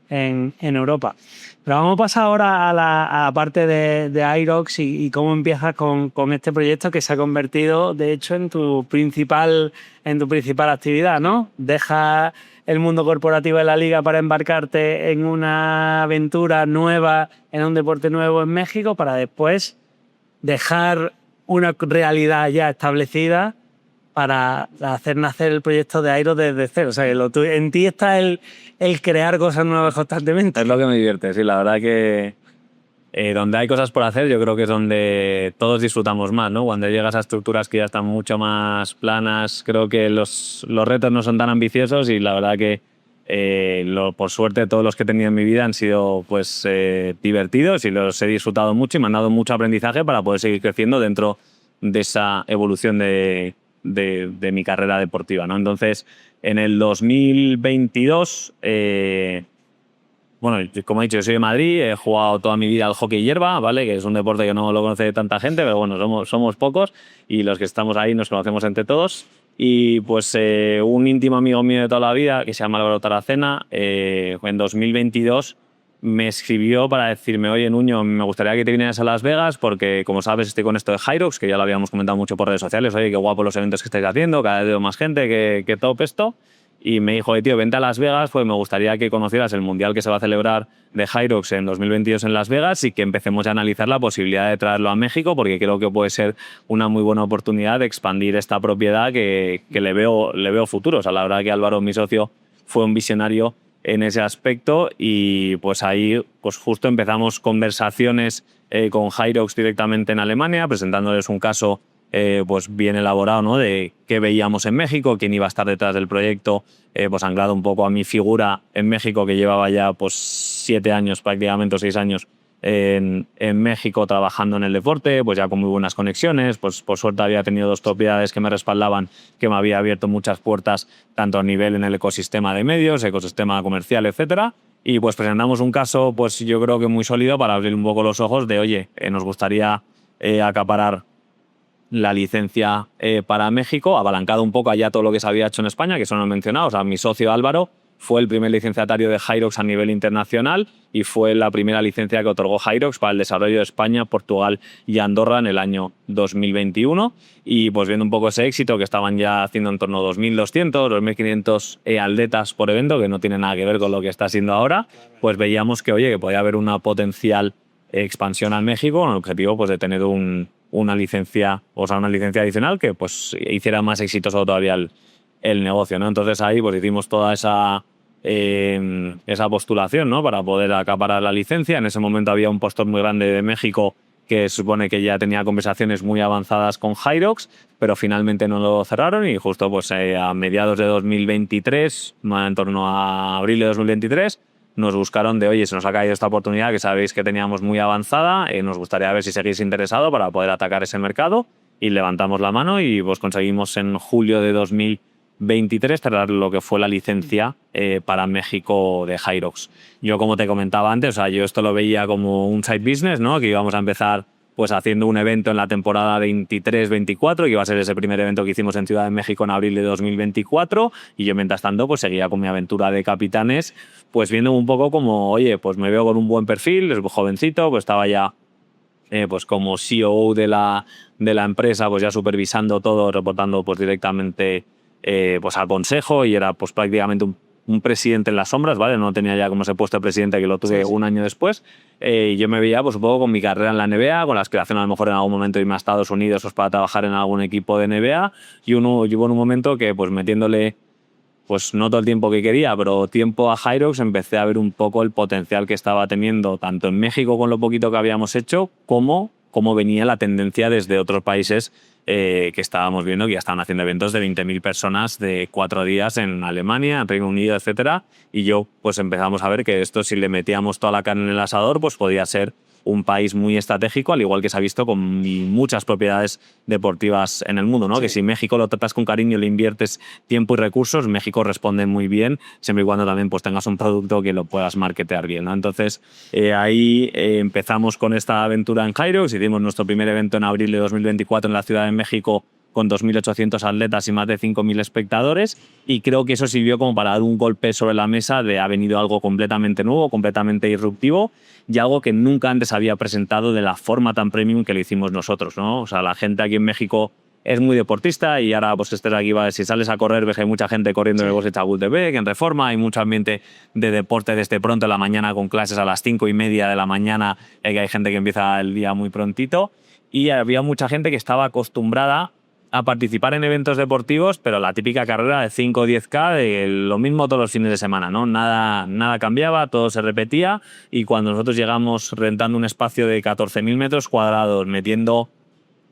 en Europa. Pero vamos a pasar ahora a la parte de Irox y cómo empiezas con este proyecto que se ha convertido, de hecho, en tu principal actividad, ¿no? Dejas el mundo corporativo de la Liga para embarcarte en una aventura nueva, en un deporte nuevo en México, para después dejar una realidad ya establecida para hacer nacer el proyecto de Airo desde cero. O sea, que en ti está el crear cosas nuevas constantemente.
Es lo que me divierte, sí. La verdad que donde hay cosas por hacer yo creo que es donde todos disfrutamos más, ¿no? Cuando llegas a estructuras que ya están mucho más planas, creo que los retos no son tan ambiciosos y la verdad que por suerte todos los que he tenido en mi vida han sido pues divertidos y los he disfrutado mucho y me han dado mucho aprendizaje para poder seguir creciendo dentro de esa evolución de mi carrera deportiva, ¿no? Entonces, en el 2022, bueno, como he dicho, yo soy de Madrid, he jugado toda mi vida al hockey hierba, ¿vale? Que es un deporte que no lo conoce tanta gente, pero bueno, somos pocos y los que estamos ahí nos conocemos entre todos. Y pues un íntimo amigo mío de toda la vida, que se llama Álvaro Taracena, en 2022 me escribió para decirme, oye, Nuño, me gustaría que te vinieras a Las Vegas porque, como sabes, estoy con esto de Hyrox, que ya lo habíamos comentado mucho por redes sociales. Oye, qué guapo los eventos que estáis haciendo, cada vez veo más gente, que top esto. Y me dijo, tío, vente a Las Vegas, pues me gustaría que conocieras el Mundial que se va a celebrar de Hyrox en 2022 en Las Vegas y que empecemos a analizar la posibilidad de traerlo a México porque creo que puede ser una muy buena oportunidad de expandir esta propiedad que le veo futuro. O sea, la verdad que Álvaro, mi socio, fue un visionario en ese aspecto y pues ahí pues justo empezamos conversaciones con Hyrox directamente en Alemania, presentándoles un caso pues bien elaborado, ¿no? De qué veíamos en México, quién iba a estar detrás del proyecto, pues anclado un poco a mi figura en México, que llevaba ya pues 7 años prácticamente o 6 años en México trabajando en el deporte, pues ya con muy buenas conexiones, pues por suerte había tenido 2 propiedades que me respaldaban, que me había abierto muchas puertas, tanto a nivel en el ecosistema de medios, ecosistema comercial, etcétera. Y pues presentamos un caso, pues yo creo que muy sólido para abrir un poco los ojos de, oye, nos gustaría acaparar la licencia para México, apalancado un poco allá todo lo que se había hecho en España, que eso no he mencionado. O sea, mi socio Álvaro fue el primer licenciatario de HYROX a nivel internacional y fue la primera licencia que otorgó HYROX para el desarrollo de España, Portugal y Andorra en el año 2021. Y pues viendo un poco ese éxito, que estaban ya haciendo en torno a 2.200, 2.500 atletas por evento, que no tiene nada que ver con lo que está haciendo ahora, pues veíamos que, oye, que podía haber una potencial expansión a México con el objetivo pues, de tener una licencia, o sea, una licencia adicional que pues hiciera más exitoso todavía el negocio, ¿no? Entonces ahí pues hicimos toda esa postulación, ¿no? Para poder acaparar la licencia. En ese momento había un postor muy grande de México que supone que ya tenía conversaciones muy avanzadas con HYROX, pero finalmente no lo cerraron y justo pues a mediados de 2023, en torno a abril de 2023, nos buscaron de, oye, se nos ha caído esta oportunidad que sabéis que teníamos muy avanzada, nos gustaría ver si seguís interesado para poder atacar ese mercado, y levantamos la mano y pues conseguimos en julio de 2023 cerrar lo que fue la licencia para México de HYROX. Yo, como te comentaba antes, o sea, yo esto lo veía como un side business, ¿no? Que íbamos a empezar pues haciendo un evento en la temporada 23-24, que iba a ser ese primer evento que hicimos en Ciudad de México en abril de 2024, y yo mientras tanto pues seguía con mi aventura de capitanes, pues viendo un poco como, oye, pues me veo con un buen perfil, es jovencito, pues estaba ya pues como CEO de la empresa, pues ya supervisando todo, reportando pues directamente pues al consejo, y era pues prácticamente un presidente en las sombras, ¿vale? No tenía ya como ese puesto de presidente, que lo tuve un año después. Yo me veía pues un poco con mi carrera en la NBA, con la aspiración a lo mejor en algún momento irme a Estados Unidos pues, para trabajar en algún equipo de NBA, y llevo en un momento que pues metiéndole pues no todo el tiempo que quería, pero tiempo a HYROX, empecé a ver un poco el potencial que estaba teniendo tanto en México con lo poquito que habíamos hecho, como venía la tendencia desde otros países que estábamos viendo que ya estaban haciendo eventos de 20.000 personas de 4 días en Alemania, en Reino Unido, etcétera. Y yo pues empezamos a ver que esto, si le metíamos toda la carne en el asador, pues podía ser un país muy estratégico, al igual que se ha visto con muchas propiedades deportivas en el mundo, ¿no? Sí. Que si México lo tratas con cariño, le inviertes tiempo y recursos, México responde muy bien, siempre y cuando también pues, tengas un producto que lo puedas marketear bien, ¿no? Entonces, ahí empezamos con esta aventura en HYROX, hicimos nuestro primer evento en abril de 2024 en la Ciudad de México, con 2.800 atletas y más de 5.000 espectadores, y creo que eso sirvió como para dar un golpe sobre la mesa de ha venido algo completamente nuevo, completamente disruptivo, y algo que nunca antes había presentado de la forma tan premium que lo hicimos nosotros, ¿no? O sea, la gente aquí en México es muy deportista, y ahora pues aquí si sales a correr ves que hay mucha gente corriendo en el bosque de Chapultepec, en Reforma, hay mucho ambiente de deporte desde pronto en la mañana, con clases a las 5:30 de la mañana, que hay gente que empieza el día muy prontito, y había mucha gente que estaba acostumbrada a participar en eventos deportivos, pero la típica carrera de 5 o 10K, de lo mismo todos los fines de semana, ¿no? Nada cambiaba, todo se repetía, y cuando nosotros llegamos rentando un espacio de 14.000 metros cuadrados, metiendo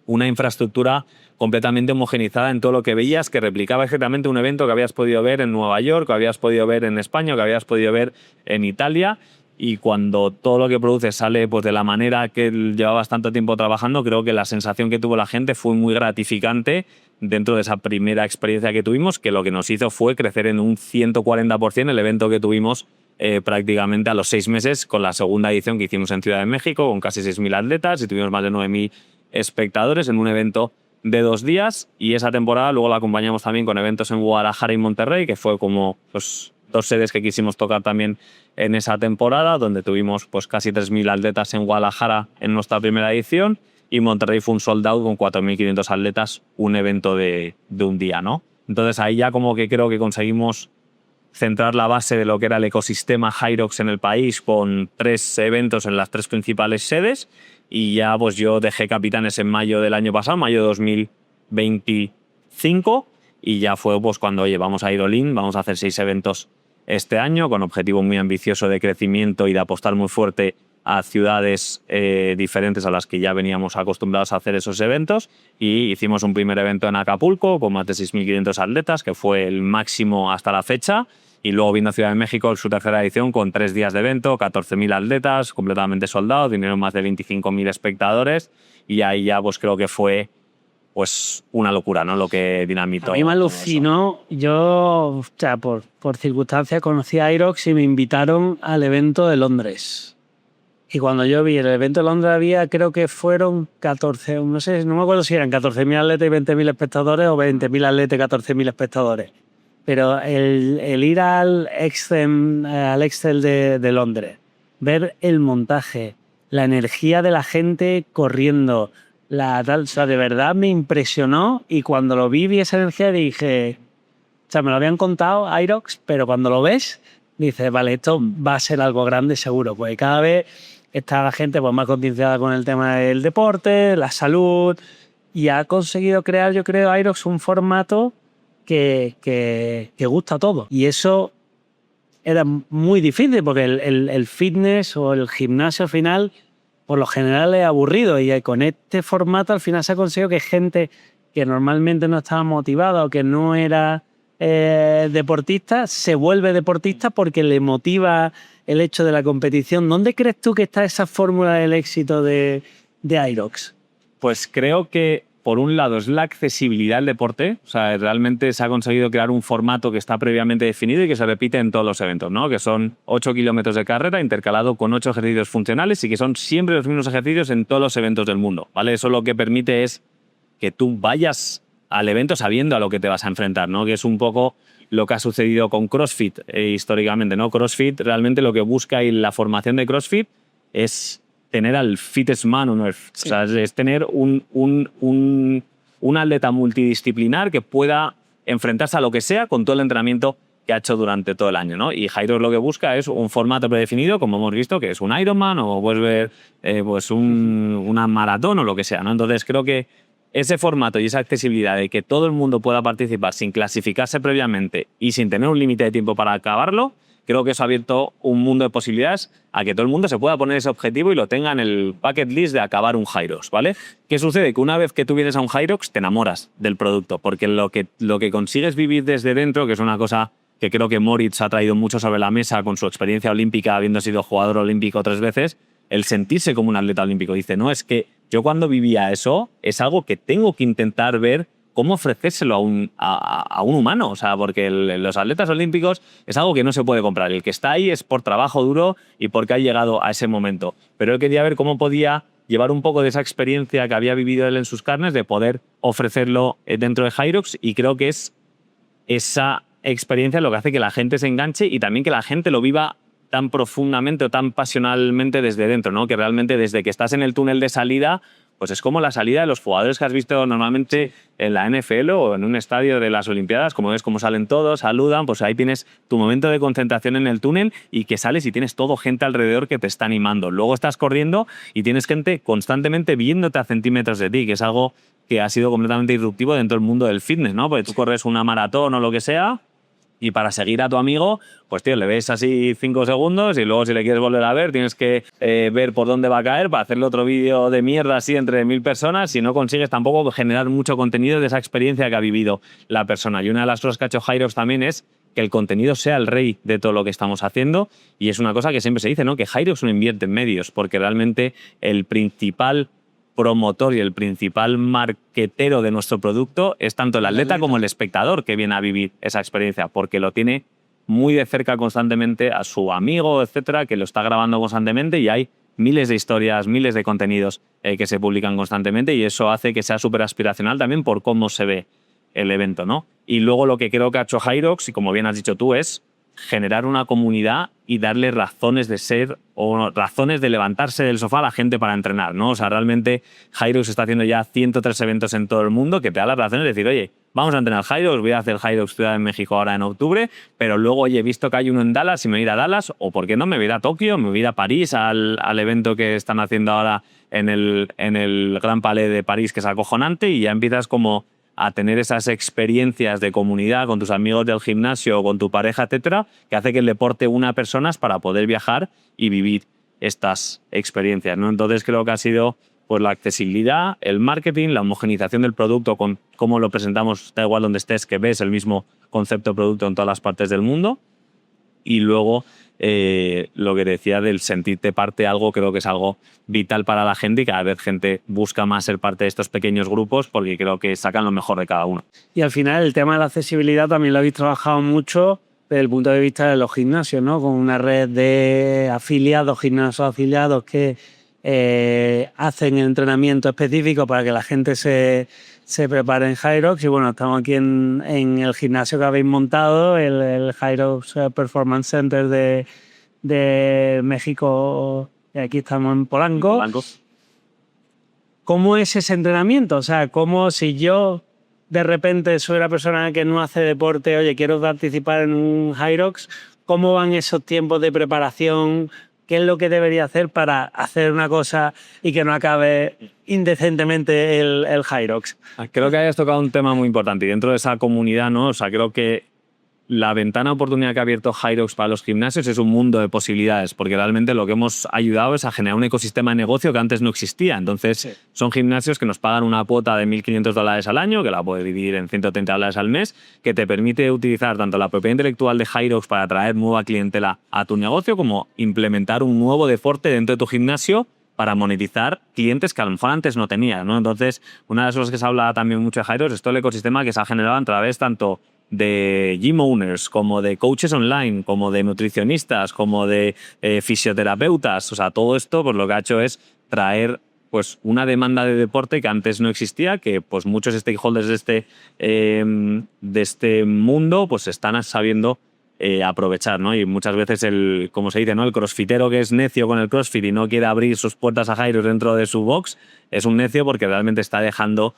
una infraestructura completamente homogenizada en todo lo que veías, que replicaba exactamente un evento que habías podido ver en Nueva York, que habías podido ver en España, que habías podido ver en Italia. Y cuando todo lo que produces sale pues, de la manera que llevabas tanto tiempo trabajando, creo que la sensación que tuvo la gente fue muy gratificante dentro de esa primera experiencia que tuvimos, que lo que nos hizo fue crecer en un 140% el evento que tuvimos prácticamente a los 6 meses, con la segunda edición que hicimos en Ciudad de México, con casi 6.000 atletas, y tuvimos más de 9.000 espectadores en un evento de 2 días. Y esa temporada luego la acompañamos también con eventos en Guadalajara y Monterrey, que fue como pues, 2 sedes que quisimos tocar también en esa temporada, donde tuvimos pues, casi 3.000 atletas en Guadalajara en nuestra primera edición, y Monterrey fue un sold out con 4.500 atletas, un evento de un día, ¿no? Entonces ahí ya como que creo que conseguimos centrar la base de lo que era el ecosistema HYROX en el país, con 3 eventos en las 3 principales sedes, y ya pues yo dejé Capitanes en mayo del año pasado, mayo de 2025, y ya fue pues cuando, oye, vamos a ir all in, vamos a hacer 6 eventos este año, con objetivo muy ambicioso de crecimiento y de apostar muy fuerte a ciudades diferentes a las que ya veníamos acostumbrados a hacer esos eventos. Y hicimos un primer evento en Acapulco con más de 6.500 atletas, que fue el máximo hasta la fecha, Y luego vino Ciudad de México su tercera edición con 3 días de evento, 14.000 atletas, completamente soldados, vinieron más de 25.000 espectadores y ahí ya pues creo que fue pues una locura, ¿no? Lo que dinamitó.
A mí me alucinó. Yo, o sea, por circunstancias conocí a Irox y me invitaron al evento de Londres. Y cuando yo vi el evento de Londres había, creo que fueron 14, no sé, no me acuerdo si eran 14.000 atletas y 20.000 espectadores o 20.000 atletas y 14.000 espectadores. Pero el ir al Excel de Londres, ver el montaje, la energía de la gente corriendo, o sea, de verdad me impresionó y cuando lo vi esa energía dije, o sea, me lo habían contado Irox, pero cuando lo ves, dices, vale, esto va a ser algo grande seguro, pues cada vez está la gente pues, más concienciada con el tema del deporte, la salud, y ha conseguido crear, yo creo, Irox un formato que gusta a todos. Y eso era muy difícil porque el fitness o el gimnasio al final, por lo general, es aburrido. Y con este formato al final se ha conseguido que gente que normalmente no estaba motivada o que no era deportista, se vuelve deportista porque le motiva el hecho de la competición. ¿Dónde crees tú que está esa fórmula del éxito de Irox?
Pues creo que, por un lado, es la accesibilidad al deporte. O sea, realmente se ha conseguido crear un formato que está previamente definido y que se repite en todos los eventos, ¿no? Que son 8 kilómetros de carrera intercalado con 8 ejercicios funcionales y que son siempre los mismos ejercicios en todos los eventos del mundo, ¿vale? Eso lo que permite es que tú vayas al evento sabiendo a lo que te vas a enfrentar, ¿no? Que es un poco lo que ha sucedido con CrossFit históricamente, ¿no? CrossFit realmente lo que busca y la formación de CrossFit es tener al fittest man on earth. Sí. O sea, es tener un atleta multidisciplinar que pueda enfrentarse a lo que sea con todo el entrenamiento que ha hecho durante todo el año, ¿no? Y Hyrox lo que busca es un formato predefinido, como hemos visto, que es un Ironman o puedes ver pues una maratón o lo que sea, ¿no? Entonces creo que ese formato y esa accesibilidad de que todo el mundo pueda participar sin clasificarse previamente y sin tener un límite de tiempo para acabarlo, creo que eso ha abierto un mundo de posibilidades a que todo el mundo se pueda poner ese objetivo y lo tenga en el bucket list de acabar un Hyrox, ¿vale? ¿Qué sucede? Que una vez que tú vienes a un Hyrox te enamoras del producto, porque lo que consigues vivir desde dentro, que es una cosa que creo que Moritz ha traído mucho sobre la mesa con su experiencia olímpica, habiendo sido jugador olímpico 3 veces, el sentirse como un atleta olímpico. Dice, no, es que yo cuando vivía eso es algo que tengo que intentar ver cómo ofrecérselo a un humano. O sea, porque los atletas olímpicos es algo que no se puede comprar. El que está ahí es por trabajo duro y porque ha llegado a ese momento. Pero él quería ver cómo podía llevar un poco de esa experiencia que había vivido él en sus carnes, de poder ofrecerlo dentro de Hyrox, y creo que es esa experiencia lo que hace que la gente se enganche y también que la gente lo viva tan profundamente o tan pasionalmente desde dentro, ¿no? Que realmente desde que estás en el túnel de salida, pues es como la salida de los jugadores que has visto normalmente en la NFL o en un estadio de las Olimpiadas, como ves cómo salen todos, saludan, pues ahí tienes tu momento de concentración en el túnel y que sales y tienes todo gente alrededor que te está animando. Luego estás corriendo y tienes gente constantemente viéndote a centímetros de ti, que es algo que ha sido completamente disruptivo dentro del mundo del fitness, ¿no? Porque tú corres una maratón o lo que sea, y para seguir a tu amigo, pues tío, le ves así 5 segundos y luego si le quieres volver a ver tienes que ver por dónde va a caer para hacerle otro vídeo de mierda así entre 1000 personas. Si no consigues tampoco generar mucho contenido de esa experiencia que ha vivido la persona. Y una de las cosas que ha hecho Hyrox también es que el contenido sea el rey de todo lo que estamos haciendo, y es una cosa que siempre se dice, ¿no? Que Hyrox no invierte en medios, porque realmente el principal promotor y el principal marquetero de nuestro producto es tanto el atleta como el espectador que viene a vivir esa experiencia, porque lo tiene muy de cerca constantemente a su amigo, etcétera, que lo está grabando constantemente, y hay miles de historias, miles de contenidos que se publican constantemente, y eso hace que sea súper aspiracional también por cómo se ve el evento, ¿no? Y luego lo que creo que ha hecho Hyrox, y como bien has dicho tú, es generar una comunidad y darle razones de ser o razones de levantarse del sofá a la gente para entrenar, ¿no? O sea, realmente Hyrox está haciendo ya 103 eventos en todo el mundo que te da las razones de decir, oye, vamos a entrenar Hyrox, voy a hacer Hyrox Ciudad de México ahora en octubre, pero luego, oye, he visto que hay uno en Dallas y me voy a ir a Dallas, o por qué no, me voy a ir a Tokio, me voy a ir a París al evento que están haciendo ahora en el Gran Palais de París, que es acojonante, y ya empiezas como a tener esas experiencias de comunidad con tus amigos del gimnasio o con tu pareja, etcétera, que hace que el deporte una a personas para poder viajar y vivir estas experiencias, ¿no? Entonces creo que ha sido pues la accesibilidad, el marketing, la homogenización del producto con cómo lo presentamos, da igual donde estés, que ves el mismo concepto de producto en todas las partes del mundo, Y luego lo que decía del sentirte parte de algo, creo que es algo vital para la gente y cada vez gente busca más ser parte de estos pequeños grupos porque creo que sacan lo mejor de cada uno.
Y al final el tema de la accesibilidad también lo habéis trabajado mucho desde el punto de vista de los gimnasios, ¿no? Con una red de afiliados, gimnasios afiliados que hacen entrenamiento específico para que la gente se prepare en Hyrox. Y bueno, estamos aquí en el gimnasio que habéis montado, el Hyrox Performance Center de México. Y aquí estamos en Polanco. ¿Cómo es ese entrenamiento? O sea, ¿cómo si yo de repente soy una persona que no hace deporte, oye, quiero participar en un Hyrox, ¿cómo van esos tiempos de preparación? ¿Qué es lo que debería hacer para hacer una cosa y que no acabe indecentemente el Hyrox?
Creo que hayas tocado un tema muy importante y dentro de esa comunidad, ¿no? O sea, creo que la ventana de oportunidad que ha abierto Hyrox para los gimnasios es un mundo de posibilidades, porque realmente lo que hemos ayudado es a generar un ecosistema de negocio que antes no existía. Entonces, sí, son gimnasios que nos pagan una cuota de $1.500 al año, que la puedes dividir en $130 al mes, que te permite utilizar tanto la propiedad intelectual de Hyrox para atraer nueva clientela a tu negocio, como implementar un nuevo deporte dentro de tu gimnasio para monetizar clientes que a lo mejor antes no tenías, ¿no? Entonces, una de las cosas que se habla también mucho de Hyrox es todo el ecosistema que se ha generado a través tanto de gym owners, como de coaches online, como de nutricionistas, como de fisioterapeutas. O sea, todo esto pues lo que ha hecho es traer pues una demanda de deporte que antes no existía, que pues muchos stakeholders de este mundo pues están sabiendo aprovechar, ¿no? Y muchas veces como se dice, ¿no? El crossfitero que es necio con el crossfit y no quiere abrir sus puertas a Hyrox dentro de su box es un necio porque realmente está dejando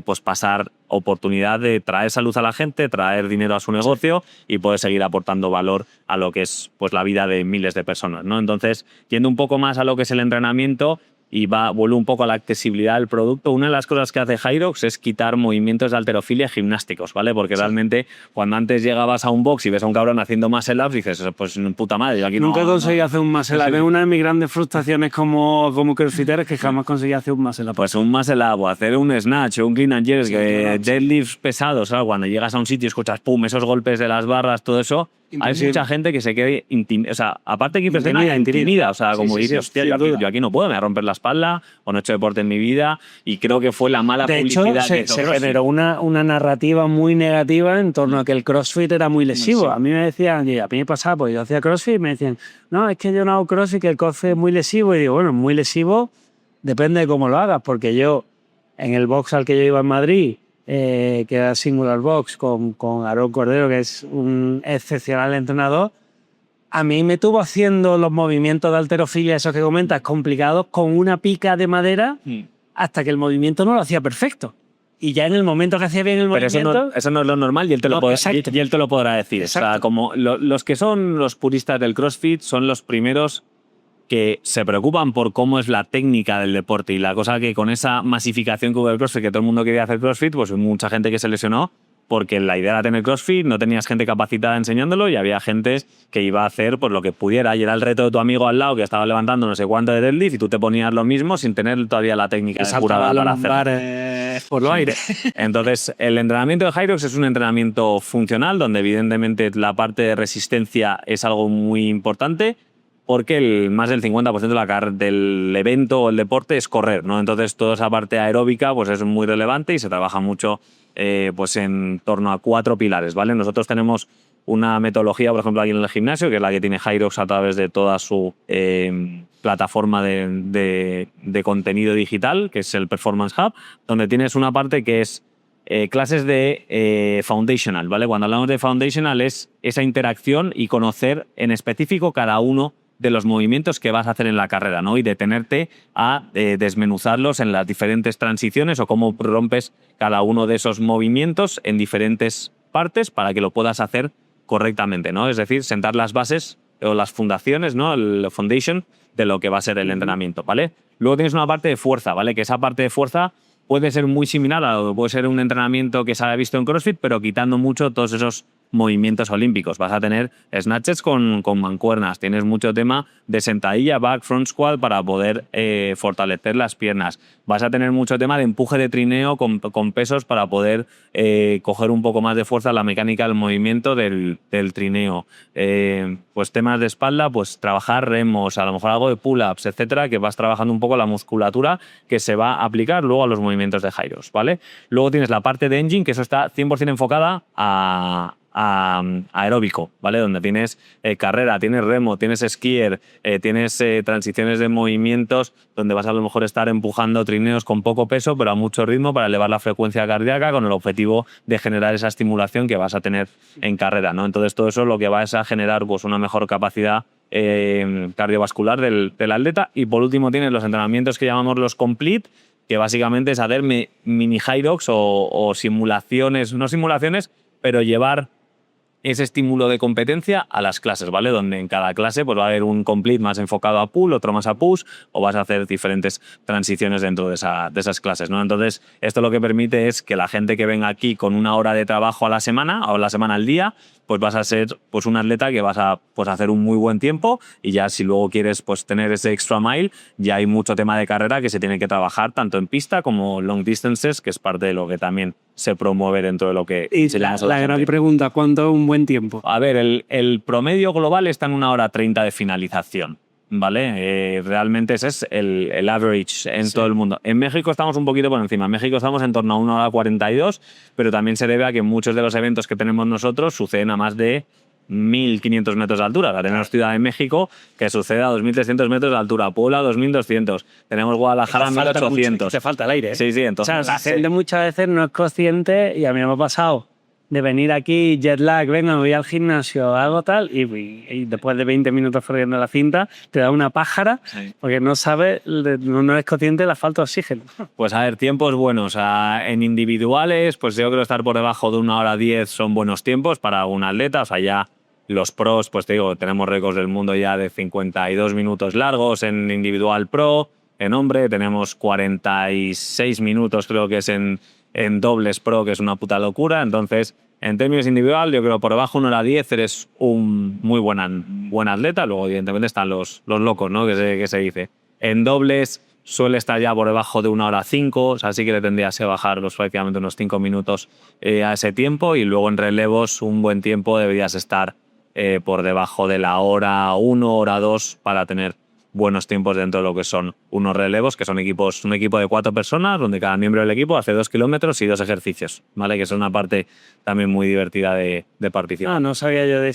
pues pasar oportunidad de traer salud a la gente, traer dinero a su negocio y poder seguir aportando valor a lo que es pues la vida de miles de personas, ¿no? Entonces, yendo un poco más a lo que es el entrenamiento y vuelvo un poco a la accesibilidad del producto, una de las cosas que hace Hyrox es quitar movimientos de halterofilia gimnásticos, ¿vale? Porque realmente cuando antes llegabas a un box y ves a un cabrón haciendo muscle ups, dices, pues puta madre, yo aquí
nunca conseguí hacer un muscle up. Es una de mis grandes frustraciones como crossfitter es que jamás conseguí hacer un muscle up.
Pues un muscle up o hacer un snatch o un clean and jerk, deadlifts pesados, ¿sabes? Cuando llegas a un sitio y escuchas pum, esos golpes de las barras, todo eso, hay mucha gente que se quede o sea, aparte que intimida, o sea, como dices, hostia, yo aquí no puedo, me voy a romper la espalda o no he hecho deporte en mi vida, y creo que fue la mala publicidad.
De hecho, se generó una narrativa muy negativa en torno a que el CrossFit era muy lesivo. Sí. A mí me decían, y a mí me pasaba, pues yo hacía CrossFit y me decían, no, es que yo no hago CrossFit, que el CrossFit es muy lesivo. Y digo, bueno, muy lesivo depende de cómo lo hagas, porque yo, en el box al que yo iba en Madrid, que era Singular Box, con Aarón Cordero, que es un excepcional entrenador, a mí me tuvo haciendo los movimientos de halterofilia, esos que comentas, complicados, con una pica de madera, hasta que el movimiento no lo hacía perfecto. Y ya en el momento que hacía bien el movimiento...
Pero eso no es lo normal y él te lo podrá decir. Exacto. O sea, como los que son los puristas del CrossFit son los primeros que se preocupan por cómo es la técnica del deporte, y la cosa que con esa masificación que hubo del CrossFit, que todo el mundo quería hacer CrossFit, pues mucha gente que se lesionó porque la idea era tener CrossFit, no tenías gente capacitada enseñándolo y había gente que iba a hacer pues lo que pudiera, y era el reto de tu amigo al lado que estaba levantando no sé cuánto de deadlift y tú te ponías lo mismo sin tener todavía la técnica curada para hacerlo.
Por lo aire.
Entonces, el entrenamiento de Hyrox es un entrenamiento funcional donde evidentemente la parte de resistencia es algo muy importante, porque más del 50% del evento o el deporte es correr, ¿no? Entonces, toda esa parte aeróbica pues es muy relevante y se trabaja mucho pues en torno a 4 pilares, ¿vale? Nosotros tenemos una metodología, por ejemplo, aquí en el gimnasio, que es la que tiene Hyrox a través de toda su plataforma de contenido digital, que es el Performance Hub, donde tienes una parte que es clases de foundational, ¿vale? Cuando hablamos de foundational es esa interacción y conocer en específico cada uno de los movimientos que vas a hacer en la carrera, ¿no? Y detenerte a desmenuzarlos en las diferentes transiciones o cómo rompes cada uno de esos movimientos en diferentes partes para que lo puedas hacer correctamente, ¿no? Es decir, sentar las bases o las fundaciones, ¿no? El foundation de lo que va a ser el entrenamiento, ¿vale? Luego tienes una parte de fuerza, ¿vale? Que esa parte de fuerza puede ser muy similar a lo que puede ser un entrenamiento que se haya visto en CrossFit, pero quitando mucho todos esos movimientos olímpicos. Vas a tener snatches con mancuernas, tienes mucho tema de sentadilla, back, front squat para poder fortalecer las piernas. Vas a tener mucho tema de empuje de trineo con pesos para poder coger un poco más de fuerza la mecánica del movimiento del trineo. Pues temas de espalda, pues trabajar remos, a lo mejor algo de pull-ups, etcétera, que vas trabajando un poco la musculatura que se va a aplicar luego a los movimientos de gyros, ¿vale? Luego tienes la parte de engine, que eso está 100% enfocada a aeróbico, ¿vale? Donde tienes carrera, tienes remo, tienes skier, tienes transiciones de movimientos donde vas a lo mejor estar empujando trineos con poco peso, pero a mucho ritmo para elevar la frecuencia cardíaca con el objetivo de generar esa estimulación que vas a tener en carrera, ¿no? Entonces todo eso lo que va es a generar pues, una mejor capacidad cardiovascular del atleta. Y por último tienes los entrenamientos que llamamos los complete, que básicamente es hacer mini hyrox o simulaciones, no simulaciones, pero llevar ese estímulo de competencia a las clases, ¿vale? Donde en cada clase pues, va a haber un complete más enfocado a pull, otro más a push, o vas a hacer diferentes transiciones dentro de esas clases, ¿no? Entonces, esto lo que permite es que la gente que venga aquí con 1 hora de trabajo a la semana, o la semana al día, pues vas a ser pues, un atleta que vas a pues, hacer un muy buen tiempo, y ya si luego quieres pues, tener ese extra mile, ya hay mucho tema de carrera que se tiene que trabajar tanto en pista como long distances, que es parte de lo que también se promueve dentro de lo que
y
se llama
la gran pregunta, ¿cuánto es un buen tiempo?
A ver, el promedio global está en 1 hora 30 de finalización, ¿vale? Realmente ese es el average en todo el mundo. En México estamos un poquito por encima. En México estamos en torno a 1 hora 42, pero también se debe a que muchos de los eventos que tenemos nosotros suceden a más de 1.500 metros de altura. O sea, tenemos Ciudad de México que sucede a 2.300 metros de altura, Puebla 2.200, tenemos Guadalajara 1.800.
Te falta el aire, ¿eh?
Sí, sí, entonces.
O sea, la gente muchas veces no es consciente, y a mí me ha pasado, de venir aquí, jet lag, venga, me voy al gimnasio, hago tal, y después de 20 minutos corriendo la cinta, te da una pájara,
Sí.
porque no sabes, no eres consciente de la falta de oxígeno.
Pues a ver, tiempos buenos. En individuales, pues yo creo estar por debajo de 1 hora 10 son buenos tiempos para un atleta. O sea, ya los pros, pues te digo, tenemos récords del mundo ya de 52 minutos largos en individual pro. En hombre tenemos 46 minutos, creo que es en dobles pro, que es una puta locura. Entonces, en términos individual, yo creo por debajo de 1 hora 10 eres un muy buen atleta. Luego, evidentemente, están los locos, ¿no? Que se dice. En dobles suele estar ya por debajo de 1 hora 5, o sea, sí que le tendrías que bajar prácticamente unos 5 minutos a ese tiempo. Y luego en relevos, un buen tiempo deberías estar por debajo de la hora 1, hora 2 para tener buenos tiempos dentro de lo que son unos relevos, que son un equipo de 4 personas, donde cada miembro del equipo hace 2 kilómetros y 2 ejercicios, ¿vale? Que es una parte también muy divertida de participar.
Ah, no sabía yo de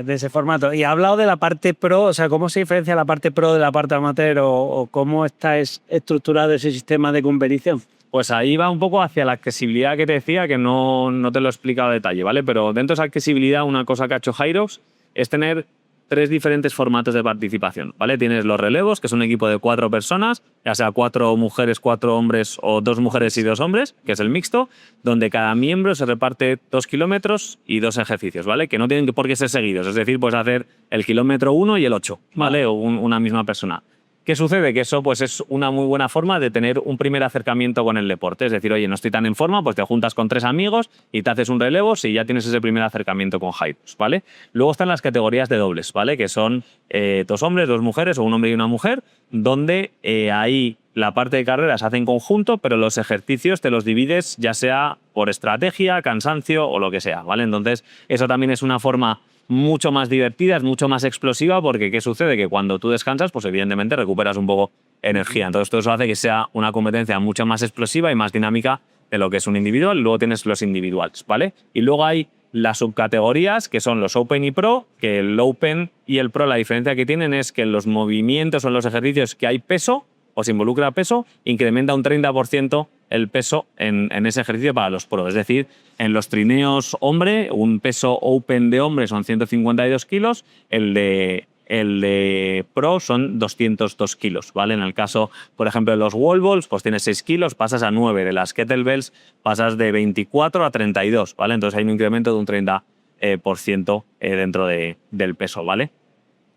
ese formato. Y ha hablado de la parte pro, o sea, ¿cómo se diferencia la parte pro de la parte amateur o cómo está estructurado ese sistema de competición?
Pues ahí va un poco hacia la accesibilidad que te decía, que no te lo he explicado a detalle, ¿vale? Pero dentro de esa accesibilidad, una cosa que ha hecho Hyrox es tener 3 diferentes formatos de participación, ¿vale? Tienes los relevos, que es un equipo de 4 personas, ya sea 4 mujeres, 4 hombres o 2 mujeres y 2 hombres, que es el mixto, donde cada miembro se reparte 2 kilómetros y 2 ejercicios, ¿vale? Que no tienen por qué ser seguidos, es decir, puedes hacer el kilómetro 1 y el 8, ¿vale? O una misma persona. ¿Qué sucede? Que eso pues, es una muy buena forma de tener un primer acercamiento con el deporte. Es decir, oye, no estoy tan en forma, pues te juntas con 3 amigos y te haces un relevo si ya tienes ese primer acercamiento con Hyrox, ¿vale? Luego están las categorías de dobles, ¿vale? Que son 2 hombres, 2 mujeres o un hombre y una mujer, donde ahí la parte de carrera se hace en conjunto, pero los ejercicios te los divides ya sea por estrategia, cansancio o lo que sea, ¿vale? Entonces, eso también es una forma mucho más divertida, es mucho más explosiva, porque ¿qué sucede? Que cuando tú descansas, pues evidentemente recuperas un poco energía. Entonces todo eso hace que sea una competencia mucho más explosiva y más dinámica de lo que es un individual. Luego tienes los individuales, ¿vale? Y luego hay las subcategorías, que son los Open y Pro, que el Open y el Pro, la diferencia que tienen es que en los movimientos o en los ejercicios que hay peso, o se involucra peso, incrementa un 30% el peso en ese ejercicio para los pros. Es decir, en los trineos hombre, un peso open de hombre son 152 kilos, el de pro son 202 kilos, ¿vale? En el caso, por ejemplo, de los wall balls, pues tienes 6 kilos, pasas a 9. De las kettlebells pasas de 24 a 32, ¿vale? Entonces hay un incremento de un 30% dentro del peso, ¿vale?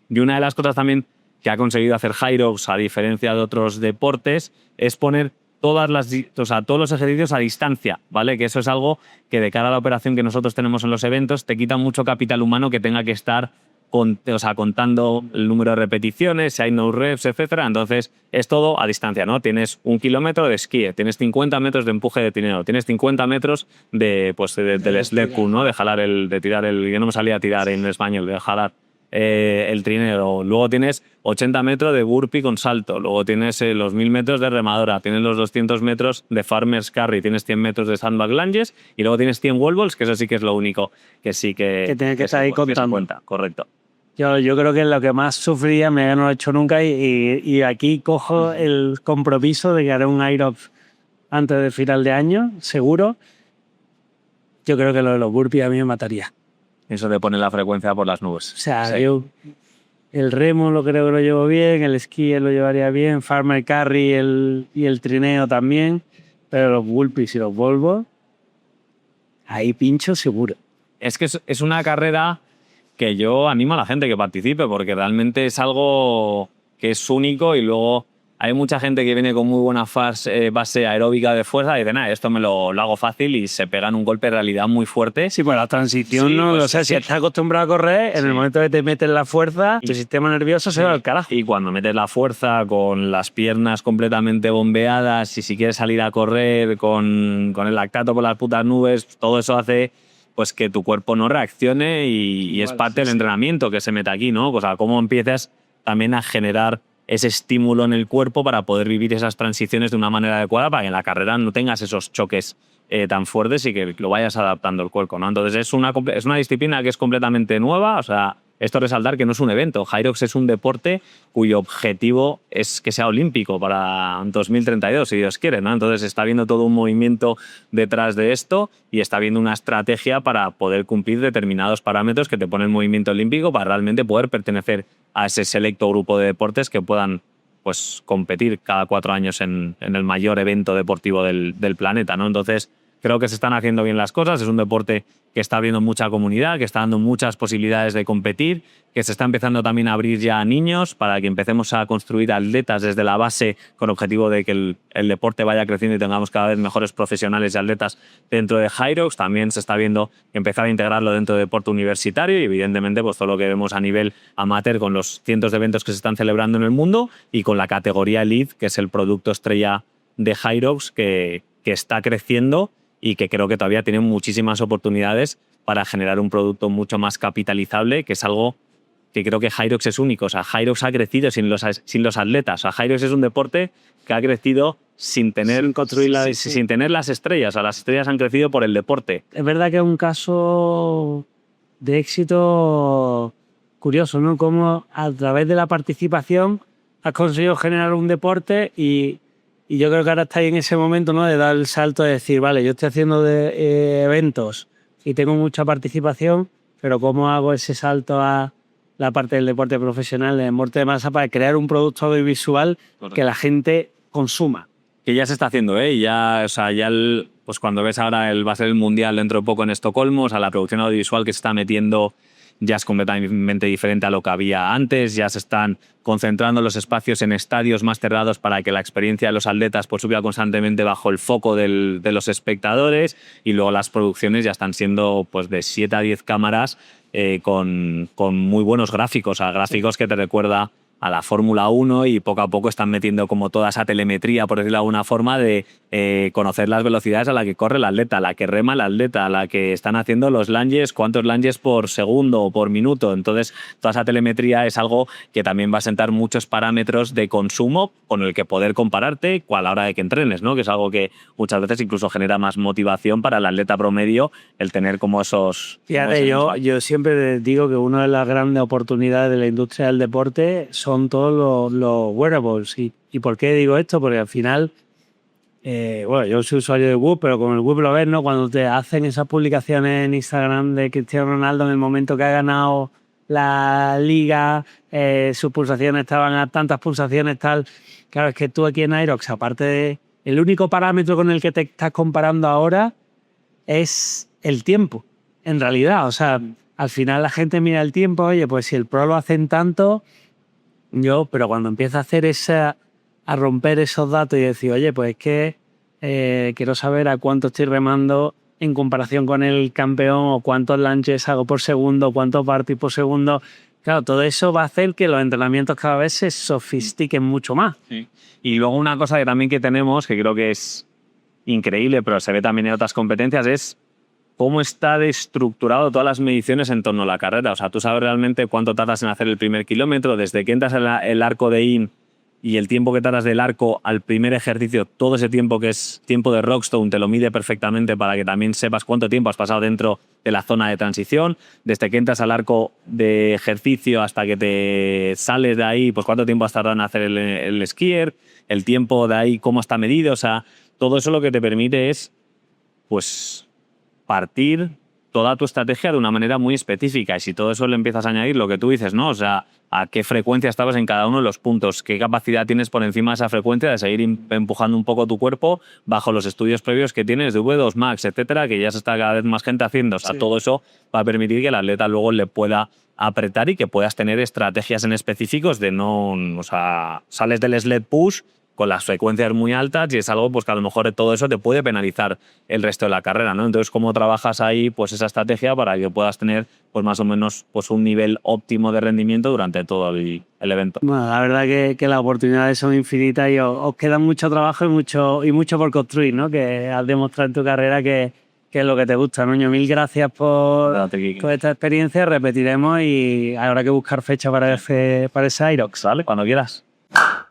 Y una de las cosas también que ha conseguido hacer Hyrox, a diferencia de otros deportes, es poner todos los ejercicios a distancia, ¿vale? Que eso es algo que de cara a la operación que nosotros tenemos en los eventos te quita mucho capital humano que tenga que estar contando el número de repeticiones, si hay no reps, etcétera. Entonces, es todo a distancia, ¿no? Tienes 1 kilómetro de esquí, tienes 50 metros de empuje de trineo, tienes 50 metros del sled pull, ¿no? De tirar yo no me salía a tirar en español, de jalar el trineo. Luego tienes 80 metros de burpee con salto, luego tienes los 1000 metros de remadora, tienes los 200 metros de farmer's carry, tienes 100 metros de sandbag lunges y luego tienes 100 wall balls, que eso sí que es lo único que sí que
tiene que estar ahí contando.
Correcto.
Yo creo que lo que más sufría, no lo he hecho nunca y aquí cojo el compromiso de que haré un Aerox antes del final de año, seguro. Yo creo que lo de los burpees a mí me mataría.
Eso te pone la frecuencia por las nubes.
O sea,
sí.
Yo el remo lo creo que lo llevo bien, el esquí lo llevaría bien, farmer carry y el trineo también, pero los burpees y los Volvo, ahí pincho seguro.
Es que es una carrera que yo animo a la gente que participe porque realmente es algo que es único y luego hay mucha gente que viene con muy buena base aeróbica de fuerza y dice, nada, esto me lo hago fácil y se pegan un golpe de realidad muy fuerte.
Sí, pues la transición,
sí,
¿no?
Pues,
o sea, si estás acostumbrado a correr, en el momento que te metes la fuerza, tu sistema nervioso se va al carajo.
Y cuando metes la fuerza con las piernas completamente bombeadas y si quieres salir a correr con el lactato por las putas nubes, todo eso hace pues que tu cuerpo no reaccione y es parte del entrenamiento que se mete aquí, ¿no? O sea, cómo empiezas también a generar ese estímulo en el cuerpo para poder vivir esas transiciones de una manera adecuada para que en la carrera no tengas esos choques tan fuertes y que lo vayas adaptando el cuerpo, ¿no? Entonces es una disciplina que es completamente nueva, o sea, esto resaltar que no es un evento. Hyrox es un deporte cuyo objetivo es que sea olímpico para 2032, si Dios quiere, ¿no? Entonces está habiendo todo un movimiento detrás de esto y está habiendo una estrategia para poder cumplir determinados parámetros que te pone el movimiento olímpico para realmente poder pertenecer a ese selecto grupo de deportes que puedan pues, competir cada 4 años en el mayor evento deportivo del planeta, ¿no? Entonces creo que se están haciendo bien las cosas, es un deporte que está abriendo mucha comunidad, que está dando muchas posibilidades de competir, que se está empezando también a abrir ya a niños para que empecemos a construir atletas desde la base con objetivo de que el deporte vaya creciendo y tengamos cada vez mejores profesionales y atletas dentro de Hyrox. También se está viendo empezar a integrarlo dentro del deporte universitario y evidentemente pues todo lo que vemos a nivel amateur con los cientos de eventos que se están celebrando en el mundo y con la categoría Elite, que es el producto estrella de Hyrox que está creciendo y que creo que todavía tienen muchísimas oportunidades para generar un producto mucho más capitalizable, que es algo que creo que Hyrox es único. O sea, Hyrox ha crecido sin los atletas. O sea, Hyrox es un deporte que ha crecido sin tener las estrellas. O sea, las estrellas han crecido por el deporte.
Es verdad que es un caso de éxito curioso, ¿no? Cómo a través de la participación has conseguido generar un deporte y yo creo que ahora estáis en ese momento, ¿no? De dar el salto de decir, vale, yo estoy haciendo eventos y tengo mucha participación, pero ¿cómo hago ese salto a la parte del deporte profesional, del deporte de masa, para crear un producto audiovisual que la gente consuma?
Que ya se está haciendo, ¿eh? Y ya, o sea, pues cuando ves ahora va a ser el Mundial dentro de poco en Estocolmo, o sea, la producción audiovisual que se está metiendo ya es completamente diferente a lo que había antes, ya se están concentrando los espacios en estadios más cerrados para que la experiencia de los atletas pues, suba constantemente bajo el foco de los espectadores y luego las producciones ya están siendo pues, de 7 a 10 cámaras con muy buenos gráficos, gráficos que te recuerda a la Fórmula 1 y poco a poco están metiendo como toda esa telemetría, por decirlo de alguna forma, de conocer las velocidades a la que corre el atleta, a la que rema el atleta, a la que están haciendo los lunges, cuántos lunges por segundo o por minuto. Entonces, toda esa telemetría es algo que también va a sentar muchos parámetros de consumo con el que poder compararte a la hora de que entrenes, ¿no? Que es algo que muchas veces incluso genera más motivación para el atleta promedio el tener como esos...
Fíjate, yo siempre digo que una de las grandes oportunidades de la industria del deporte son todos los wearables. ¿Y por qué digo esto? Porque al final, bueno, yo soy usuario de Whoop, pero con el Whoop lo ves, ¿no? Cuando te hacen esas publicaciones en Instagram de Cristiano Ronaldo en el momento que ha ganado la liga, sus pulsaciones estaban a tantas pulsaciones, tal. Claro, es que tú aquí en Hyrox, aparte de... El único parámetro con el que te estás comparando ahora es el tiempo, en realidad. O sea, al final la gente mira el tiempo, oye, pues si el pro lo hacen tanto... pero cuando empieza a hacer esa a romper esos datos y decir, oye, pues es que quiero saber a cuánto estoy remando en comparación con el campeón, o cuántos lunges hago por segundo, cuántos burpees por segundo. Claro, todo eso va a hacer que los entrenamientos cada vez se sofistiquen mucho más.
Sí. Y luego una cosa que también que tenemos, que creo que es increíble, pero se ve también en otras competencias, es cómo está estructurado todas las mediciones en torno a la carrera. O sea, tú sabes realmente cuánto tardas en hacer el primer kilómetro, desde que entras en el arco de IN y el tiempo que tardas del arco al primer ejercicio, todo ese tiempo que es tiempo de Rockstone te lo mide perfectamente para que también sepas cuánto tiempo has pasado dentro de la zona de transición. Desde que entras al arco de ejercicio hasta que te sales de ahí, pues cuánto tiempo has tardado en hacer el skier, el tiempo de ahí, cómo está medido. O sea, todo eso lo que te permite es, pues, partir toda tu estrategia de una manera muy específica. Y si todo eso le empiezas a añadir lo que tú dices, ¿no? O sea, a qué frecuencia estabas en cada uno de los puntos, qué capacidad tienes por encima de esa frecuencia de seguir empujando un poco tu cuerpo bajo los estudios previos que tienes de V2 Max, etcétera, que ya se está cada vez más gente haciendo. O sea,
Sí.
todo eso va a permitir que el atleta luego le pueda apretar y que puedas tener estrategias en específicos de no... O sea, sales del sled push con las frecuencias muy altas y es algo pues que a lo mejor todo eso te puede penalizar el resto de la carrera, ¿no? Entonces, ¿cómo trabajas ahí pues esa estrategia para que puedas tener pues más o menos pues un nivel óptimo de rendimiento durante todo el evento?
Bueno, la verdad que las oportunidades son infinitas y os queda mucho trabajo y mucho por construir, ¿no? Que has demostrado en tu carrera que es lo que te gusta, Nuño. Mil gracias por esta experiencia. Repetiremos y habrá que buscar fecha para ese Irox.
¿Vale? Cuando quieras.